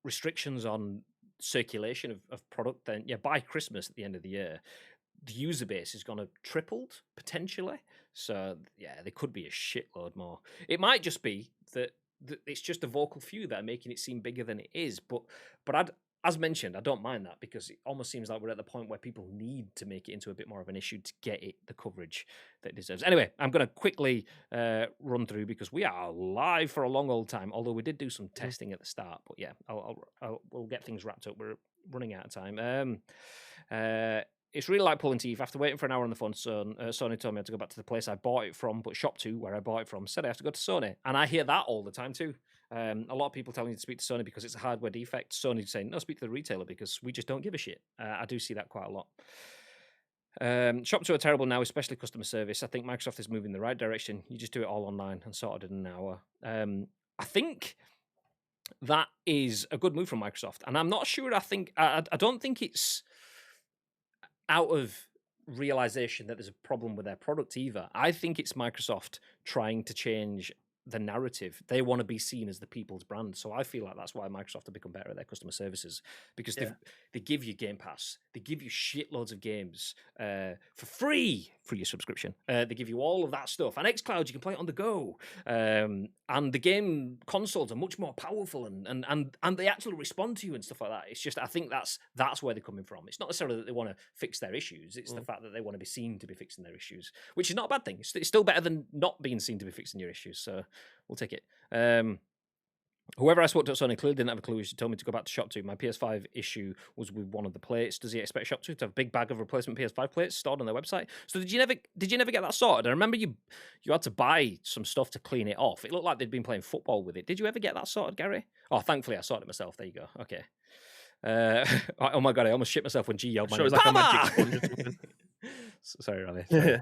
A: restrictions on circulation of product, then yeah, by Christmas at the end of the year, the user base is going to tripled potentially. So yeah, there could be a shitload more. It might just be that it's just a vocal few that are making it seem bigger than it is. But as mentioned, I don't mind that because it almost seems like we're at the point where people need to make it into a bit more of an issue to get it the coverage that it deserves. Anyway, I'm going to quickly run through because we are live for a long old time, although we did do some testing at the start. But yeah, we'll get things wrapped up. We're running out of time. It's really like pulling teeth. After waiting for an hour on the phone, Sony told me I had to go back to the place I bought it from, but Shop2, where I bought it from, said I have to go to Sony. And I hear that all the time too. A lot of people telling you to speak to Sony because it's a hardware defect. Sony saying, no, speak to the retailer because we just don't give a shit. I do see that quite a lot. Shop2 are terrible now, especially customer service. I think Microsoft is moving in the right direction. You just do it all online and sorted in an hour. I think that is a good move from Microsoft. And I'm not sure, I don't think it's out of realization that there's a problem with their product either. I think it's Microsoft trying to change the narrative. They want to be seen as the people's brand. So I feel like that's why Microsoft have become better at their customer services, because they give you Game Pass, they give you shitloads of games for free for your subscription. They give you all of that stuff, and xCloud, you can play it on the go. And the game consoles are much more powerful, and they actually respond to you and stuff like that. It's just, I think that's where they're coming from. It's not necessarily that they want to fix their issues. It's the fact that they want to be seen to be fixing their issues, which is not a bad thing. It's still better than not being seen to be fixing your issues. So we'll take it. Whoever I spoke to at Sony clearly didn't have a clue. She told me to go back to Shop 2. My PS5 issue was with one of the plates. Does he expect Shop 2 to have a big bag of replacement PS5 plates stored on their website? So did you never get that sorted? I remember you had to buy some stuff to clean it off. It looked like they'd been playing football with it. Did you ever get that sorted, Gary? Oh, thankfully I sorted it myself. There you go. Okay. Oh my god, I almost shit myself when G yelled my name.
B: It was like a magic sponge or something.
A: Sorry, Ravi. Sorry.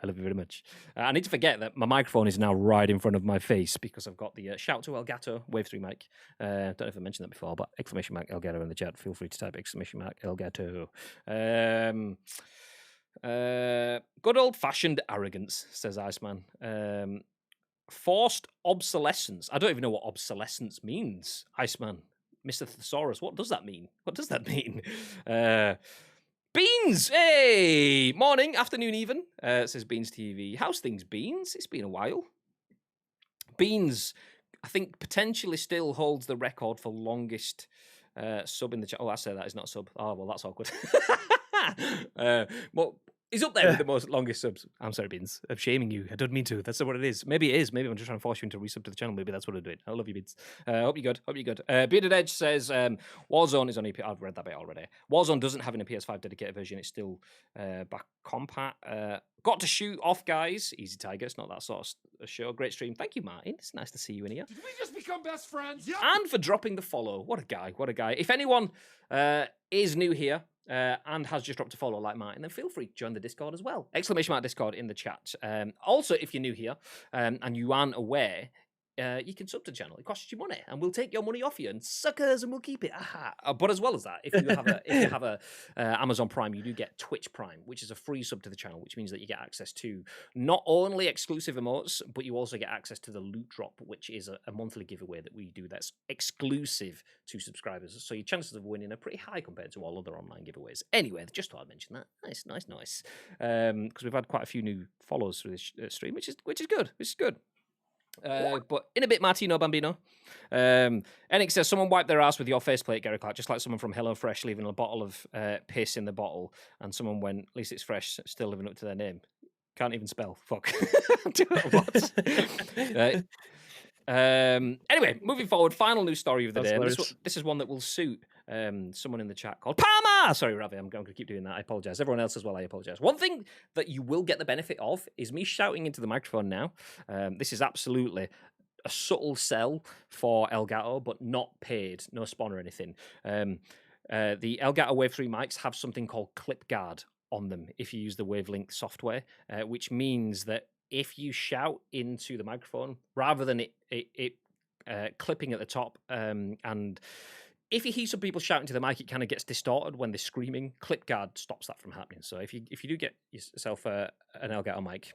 A: I love you very much. I need to forget that my microphone is now right in front of my face because I've got the shout to Elgato Wave 3 mic. Don't know if I mentioned that before, but exclamation mark Elgato in the chat. Feel free to type exclamation mark Elgato. Good old fashioned arrogance, says Iceman. Forced obsolescence. I don't even know what obsolescence means, Iceman. Mr. Thesaurus, what does that mean? What does that mean? Beans! Hey! Morning, afternoon even, says Beans TV. How's things, Beans? It's been a while. Beans, I think, potentially still holds the record for longest sub in the chat. Oh, I say that is not a sub. Oh, well, that's awkward. Well, he's up there with the most longest subs. I'm sorry, Beans. I'm shaming you. I don't mean to. That's not what it is. Maybe it is. Maybe I'm just trying to force you into resub to the channel. Maybe that's what I'm doing. I love you, Beans. Hope you're good. Hope you're good. Bearded Edge says Warzone is on EP. I've read that bit already. Warzone doesn't have an PS5 dedicated version. It's still back compat. Got to shoot off, guys. Easy Tiger. It's not that sort of show. Great stream. Thank you, Martin. It's nice to see you in here.
C: Did we just become best friends? Yep.
A: And for dropping the follow. What a guy. What a guy. If anyone is new here, and has just dropped a follow like Martin, then feel free to join the Discord as well. Exclamation mark Discord in the chat. Also, if you're new here and you aren't aware, you can sub to the channel. It costs you money, and we'll take your money off you, and suckers, and we'll keep it. Aha. But as well as that, if you have a Amazon Prime, you do get Twitch Prime, which is a free sub to the channel, which means that you get access to not only exclusive emotes, but you also get access to the Loot Drop, which is a monthly giveaway that we do that's exclusive to subscribers. So your chances of winning are pretty high compared to all other online giveaways. Anyway, just thought I'd mention that. Nice. Because we've had quite a few new followers through this stream, which is good. But in a bit, Martino Bambino. Enix says, someone wiped their ass with your faceplate, Gary Clark, just like someone from HelloFresh leaving a bottle of piss in the bottle, and someone went, at least it's fresh, still living up to their name. Can't even spell. Fuck. What? Anyway, moving forward, final news story of the day. This is one that will suit someone in the chat called Palmer. Sorry, Ravi, I'm going to keep doing that. I apologize. Everyone else as well, I apologize. One thing that you will get the benefit of is me shouting into the microphone now. This is absolutely a subtle sell for Elgato, but not paid, no spawn or anything. The Elgato Wave 3 mics have something called Clip Guard on them if you use the Wavelink software, which means that if you shout into the microphone, rather than it clipping at the top, and if you hear some people shouting to the mic, it kind of gets distorted when they're screaming. Clip Guard stops that from happening. So if you do get yourself an Elgato mic,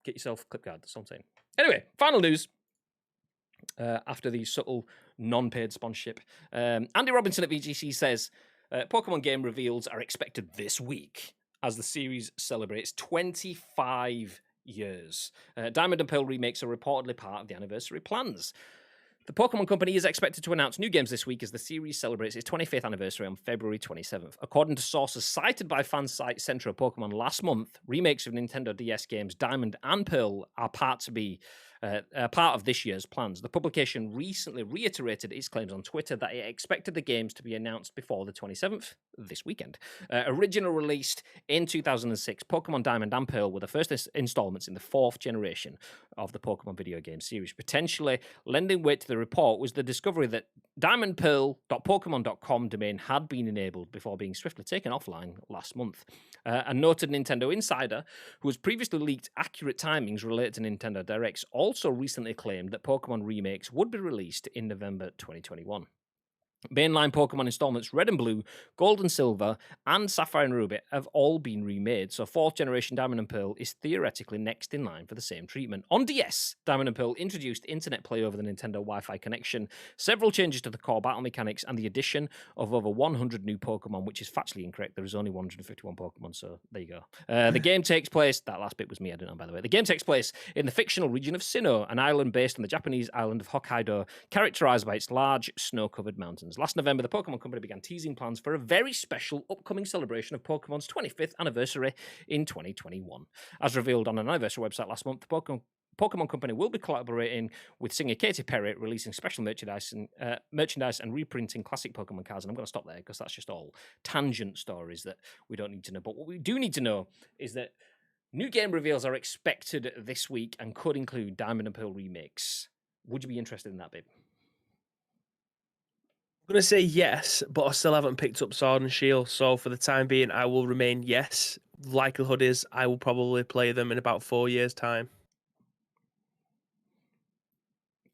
A: get yourself Clip Guard. That's what I'm saying. Anyway, final news. After the subtle non-paid sponsorship, Andy Robinson at VGC says Pokemon game reveals are expected this week as the series celebrates 25 years. Diamond and Pearl remakes are reportedly part of the anniversary plans. The Pokemon Company is expected to announce new games this week as the series celebrates its 25th anniversary on February 27th. According to sources cited by fan site Centro Pokemon last month, remakes of Nintendo DS games Diamond and Pearl are part of this year's plans. The publication recently reiterated its claims on Twitter that it expected the games to be announced before the 27th, this weekend. Originally released in 2006, Pokemon Diamond and Pearl were the first installments in the fourth generation of the Pokemon video game series. Potentially lending weight to the report was the discovery that diamondpearl.pokemon.com domain had been enabled before being swiftly taken offline last month. A noted Nintendo insider, who has previously leaked accurate timings related to Nintendo Directs, also recently claimed that Pokemon remakes would be released in November 2021. Mainline Pokemon installments Red and Blue, Gold and Silver, and Sapphire and Ruby have all been remade, so 4th generation Diamond and Pearl is theoretically next in line for the same treatment. On DS, Diamond and Pearl introduced internet play over the Nintendo Wi-Fi connection, several changes to the core battle mechanics, and the addition of over 100 new Pokemon, which is factually incorrect. There is only 151 Pokemon, so there you go. The game takes place, that last bit was me, I don't know, by the way. The game takes place in the fictional region of Sinnoh, an island based on the Japanese island of Hokkaido, characterized by its large, snow-covered mountains. Last November, the Pokemon Company began teasing plans for a very special upcoming celebration of Pokemon's 25th anniversary in 2021. As revealed on an anniversary website last month, the Pokemon Company will be collaborating with singer Katy Perry, releasing special merchandise and reprinting classic Pokemon cards. And I'm going to stop there because that's just all tangent stories that we don't need to know. But what we do need to know is that new game reveals are expected this week and could include Diamond and Pearl remakes. Would you be interested in that, babe?
B: I'm going to say yes, but I still haven't picked up Sword and Shield. So for the time being, I will remain yes. Likelihood is I will probably play them in about 4 years' time.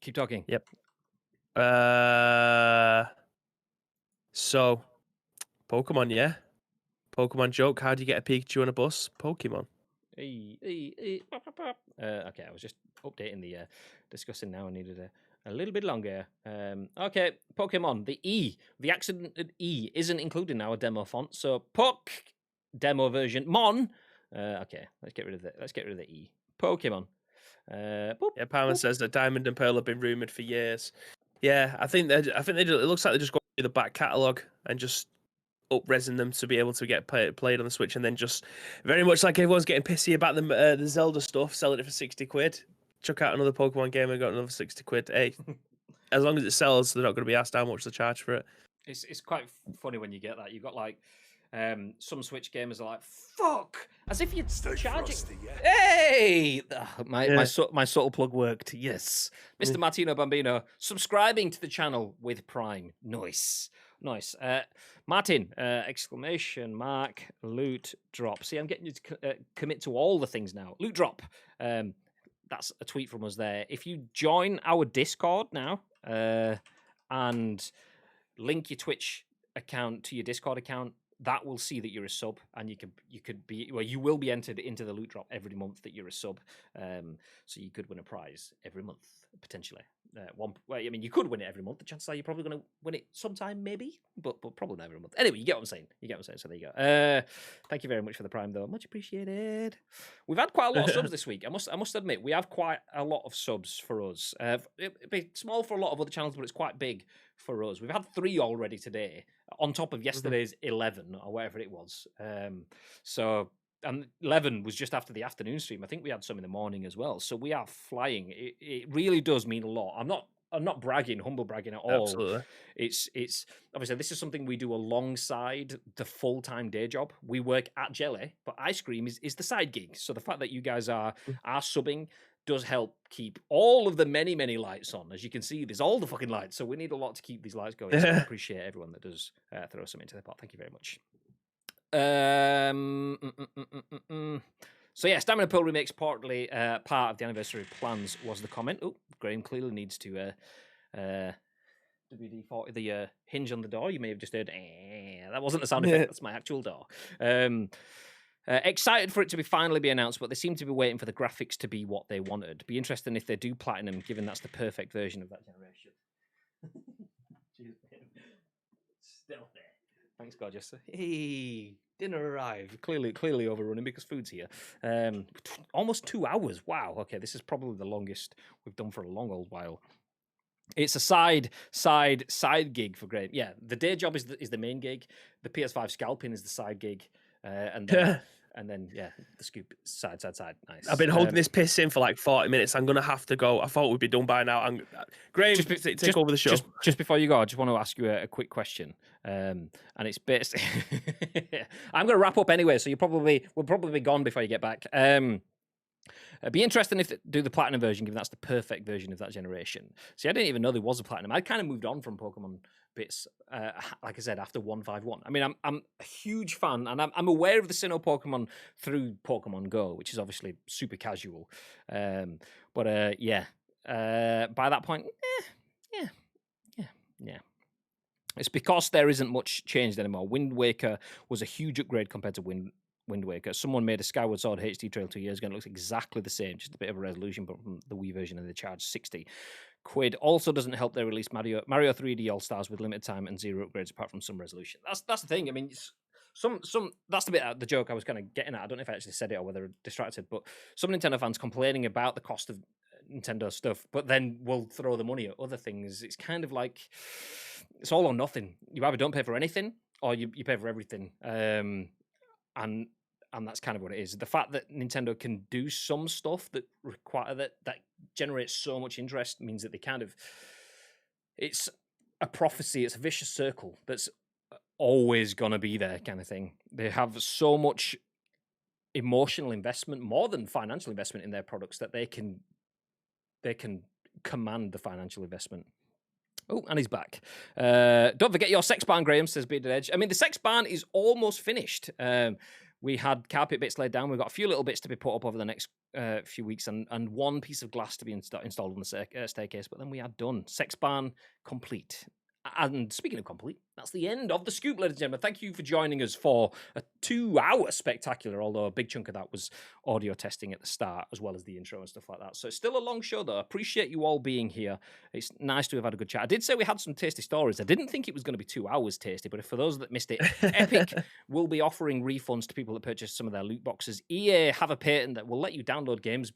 A: Keep talking.
B: Yep. So, Pokemon, yeah. Pokemon joke. How do you get a Pikachu on a bus? Pokemon.
A: Okay, I was just updating the discussing now. I needed a little bit longer. Okay, Pokemon. The accidented E isn't included in our demo font. So Poke demo version Mon. Okay, let's get rid of the E. Pokemon. Boop,
B: Yeah, Palmer says that Diamond and Pearl have been rumored for years. Yeah, I think it looks like they're just going through the back catalogue and just up-resing them to be able to get played on the Switch, and then just very much like everyone's getting pissy about the Zelda stuff, selling it for 60 quid. Chuck out another Pokemon game and got another 60 quid. Hey, as long as it sells, they're not going to be asked how much to charge for it.
A: It's quite funny when you get that. You've got like some Switch gamers are like, fuck, as if you'd stay charging. Frosty, yeah. Hey, my subtle plug worked. Yes, Mr. Martino Bambino subscribing to the channel with Prime. Nice. Martin, exclamation mark, loot drop. See, I'm getting you to commit to all the things now. Loot drop. That's a tweet from us there. If you join our Discord now and link your Twitch account to your Discord account, that will see that you're a sub, and you will be entered into the loot drop every month that you're a sub. So you could win a prize every month potentially. You could win it every month. The chances are you're probably going to win it sometime, maybe, but probably not every month. Anyway, you get what I'm saying. So there you go. Thank you very much for the Prime, though. Much appreciated. We've had quite a lot of subs this week. I must admit, we have quite a lot of subs for us. It'd be small for a lot of other channels, but it's quite big for us. We've had 3 already today, on top of yesterday's 11 or whatever it was. And 11 was just after the afternoon stream. I think we had some in the morning as well. So we are flying. It really does mean a lot. I'm not bragging, humble bragging at all.
B: Absolutely.
A: It's obviously this is something we do alongside the full-time day job. We work at Jelly, but ice cream is the side gig. So the fact that you guys are subbing does help keep all of the many, many lights on. As you can see, there's all the fucking lights. So we need a lot to keep these lights going. So I appreciate everyone that does throw something into the pot. Thank you very much. So yes, Diamond and Pearl remakes partly part of the anniversary plans was the comment. Oh, Graham clearly needs to WD-40 the hinge on the door. You may have just heard that wasn't the sound effect, that's my actual door. Excited for it to finally be announced, but they seem to be waiting for the graphics to be what they wanted. Be interesting if they do platinum, given that's the perfect version of that generation. Still there. Thanks, gorgeous. Hey, dinner arrived. Clearly overrunning because food's here. Almost 2 hours. Wow. Okay, this is probably the longest we've done for a long old while. It's a side gig for Graham. Yeah, the day job is the main gig. The PS5 scalping is the side gig, and then the scoop side. Nice.
B: I've been holding this piss in for like 40 minutes. I'm gonna have to go. I thought we'd be done by now. Graham, take over the show.
A: Just before you go, I just want to ask you a quick question, and it's based. I'm gonna wrap up anyway, so we'll probably be gone before you get back. It'd be interesting if they do the platinum version, given that's the perfect version of that generation. See, I didn't even know there was a platinum. I kind of moved on from Pokemon bits, like I said, after 151. I mean, I'm a huge fan, and I'm aware of the Sinnoh Pokemon through Pokemon Go, which is obviously super casual. By that point, It's because there isn't much changed anymore. Wind Waker was a huge upgrade compared to Wind Waker. Someone made a Skyward Sword HD Trail 2 years ago and it looks exactly the same, just a bit of a resolution, but from the Wii version, and they charge £60. Also doesn't help they release Mario 3D All Stars with limited time and 0 upgrades apart from some resolution. That's the thing. I mean, some that's the bit of the joke I was kind of getting at. I don't know if I actually said it or whether I'm distracted, but some Nintendo fans complaining about the cost of Nintendo stuff, but then we'll throw the money at other things. It's kind of like it's all or nothing. You either don't pay for anything or you pay for everything. And that's kind of what it is. The fact that Nintendo can do some stuff that require that generates so much interest means that they kind of it's a prophecy, it's a vicious circle that's always gonna be there kind of thing. They have so much emotional investment, more than financial investment in their products, that they can command the financial investment. Oh, and he's back. Don't forget your sex barn, Graham, says Bearded Edge. I mean, the sex barn is almost finished. We had carpet bits laid down. We've got a few little bits to be put up over the next few weeks and one piece of glass to be installed on the staircase, but then we are done. Sex barn complete. And speaking of complete, that's the end of the scoop, ladies and gentlemen. Thank you for joining us for a 2-hour spectacular, although a big chunk of that was audio testing at the start, as well as the intro and stuff like that. So it's still a long show, though. I appreciate you all being here. It's nice to have had a good chat. I did say we had some tasty stories. I didn't think it was going to be 2 hours tasty, but for those that missed it, Epic will be offering refunds to people that purchase some of their loot boxes. EA have a patent that will let you download games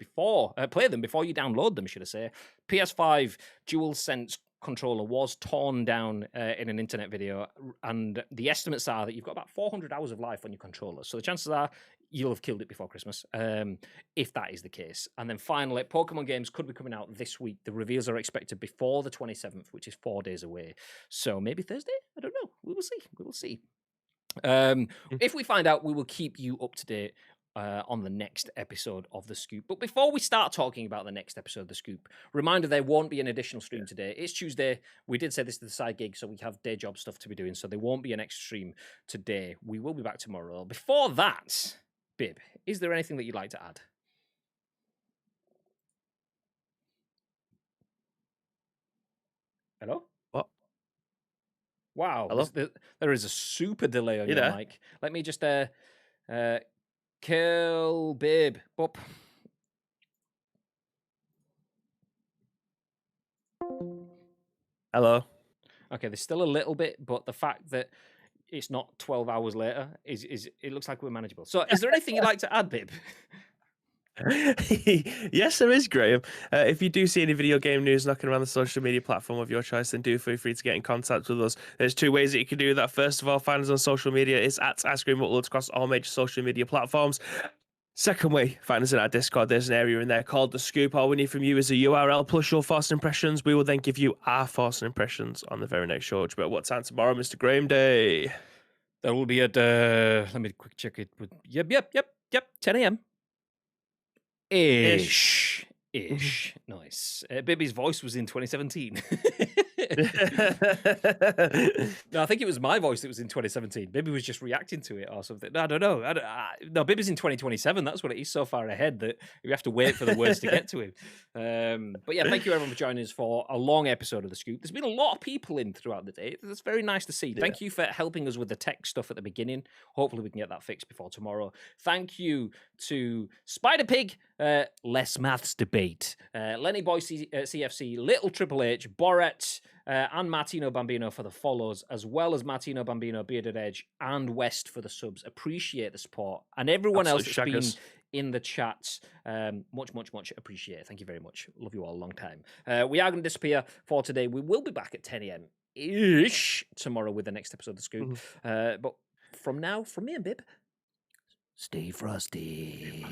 A: play them before you download them, should I say. PS5 DualSense controller was torn down in an internet video, and the estimates are that you've got about 400 hours of life on your controller, so the chances are you'll have killed it before Christmas, if that is the case. And then finally, Pokemon games could be coming out this week. The reveals are expected before the 27th, which is 4 days away, so maybe Thursday, I don't know, we will see. If we find out, we will keep you up to date on the next episode of The Scoop. But before we start talking about the next episode of The Scoop, reminder, there won't be an additional stream today. It's Tuesday. We did say this is the side gig, so we have day job stuff to be doing, so there won't be an extra stream today. We will be back tomorrow. Before that, Bib, is there anything that you'd like to add? Hello?
B: What?
A: Wow.
B: Hello?
A: There is a super delay on
B: You
A: your
B: there?
A: mic. Let me just kill Bib. Bop.
B: Hello.
A: Okay, there's still a little bit, but the fact that it's not 12 hours later is it looks like we're manageable. So is there anything you'd like to add, Bib?
B: Yes, there is, Graham. If you do see any video game news knocking around the social media platform of your choice, then do feel free to get in contact with us. There's 2 ways that you can do that. First of all, find us on social media. It's at Ice Cream Uploads across all major social media platforms. Second way, find us in our Discord. There's an area in there called The Scoop. All we need from you is a URL plus your first impressions. We will then give you our first impressions on the very next show. But what time tomorrow, Mr. Graham Day?
A: That will be at, let me quick check it. Yep, 10 a.m. Ish. Nice. Bibby's voice was in 2017. No, I think it was my voice that was in 2017. Bibby was just reacting to it or something. No, I don't know. No, Bibby's in 2027. That's what it is, so far ahead that we have to wait for the words to get to him. But yeah, thank you everyone for joining us for a long episode of The Scoop. There's been a lot of people in throughout the day. That's very nice to see. Yeah. Thank you for helping us with the tech stuff at the beginning. Hopefully we can get that fixed before tomorrow. Thank you to Spider Pig, Less Maths Debate, Lenny Boy CFC, Little Triple H, Borat, and Martino Bambino for the follows, as well as Martino Bambino, Bearded Edge, and West for the subs. Appreciate the support. And everyone else that's been in the chat, much appreciate. Thank you very much. Love you all a long time. We are going to disappear for today. We will be back at 10 a.m.-ish tomorrow with the next episode of The Scoop. But from now, from me and Bib, stay frosty.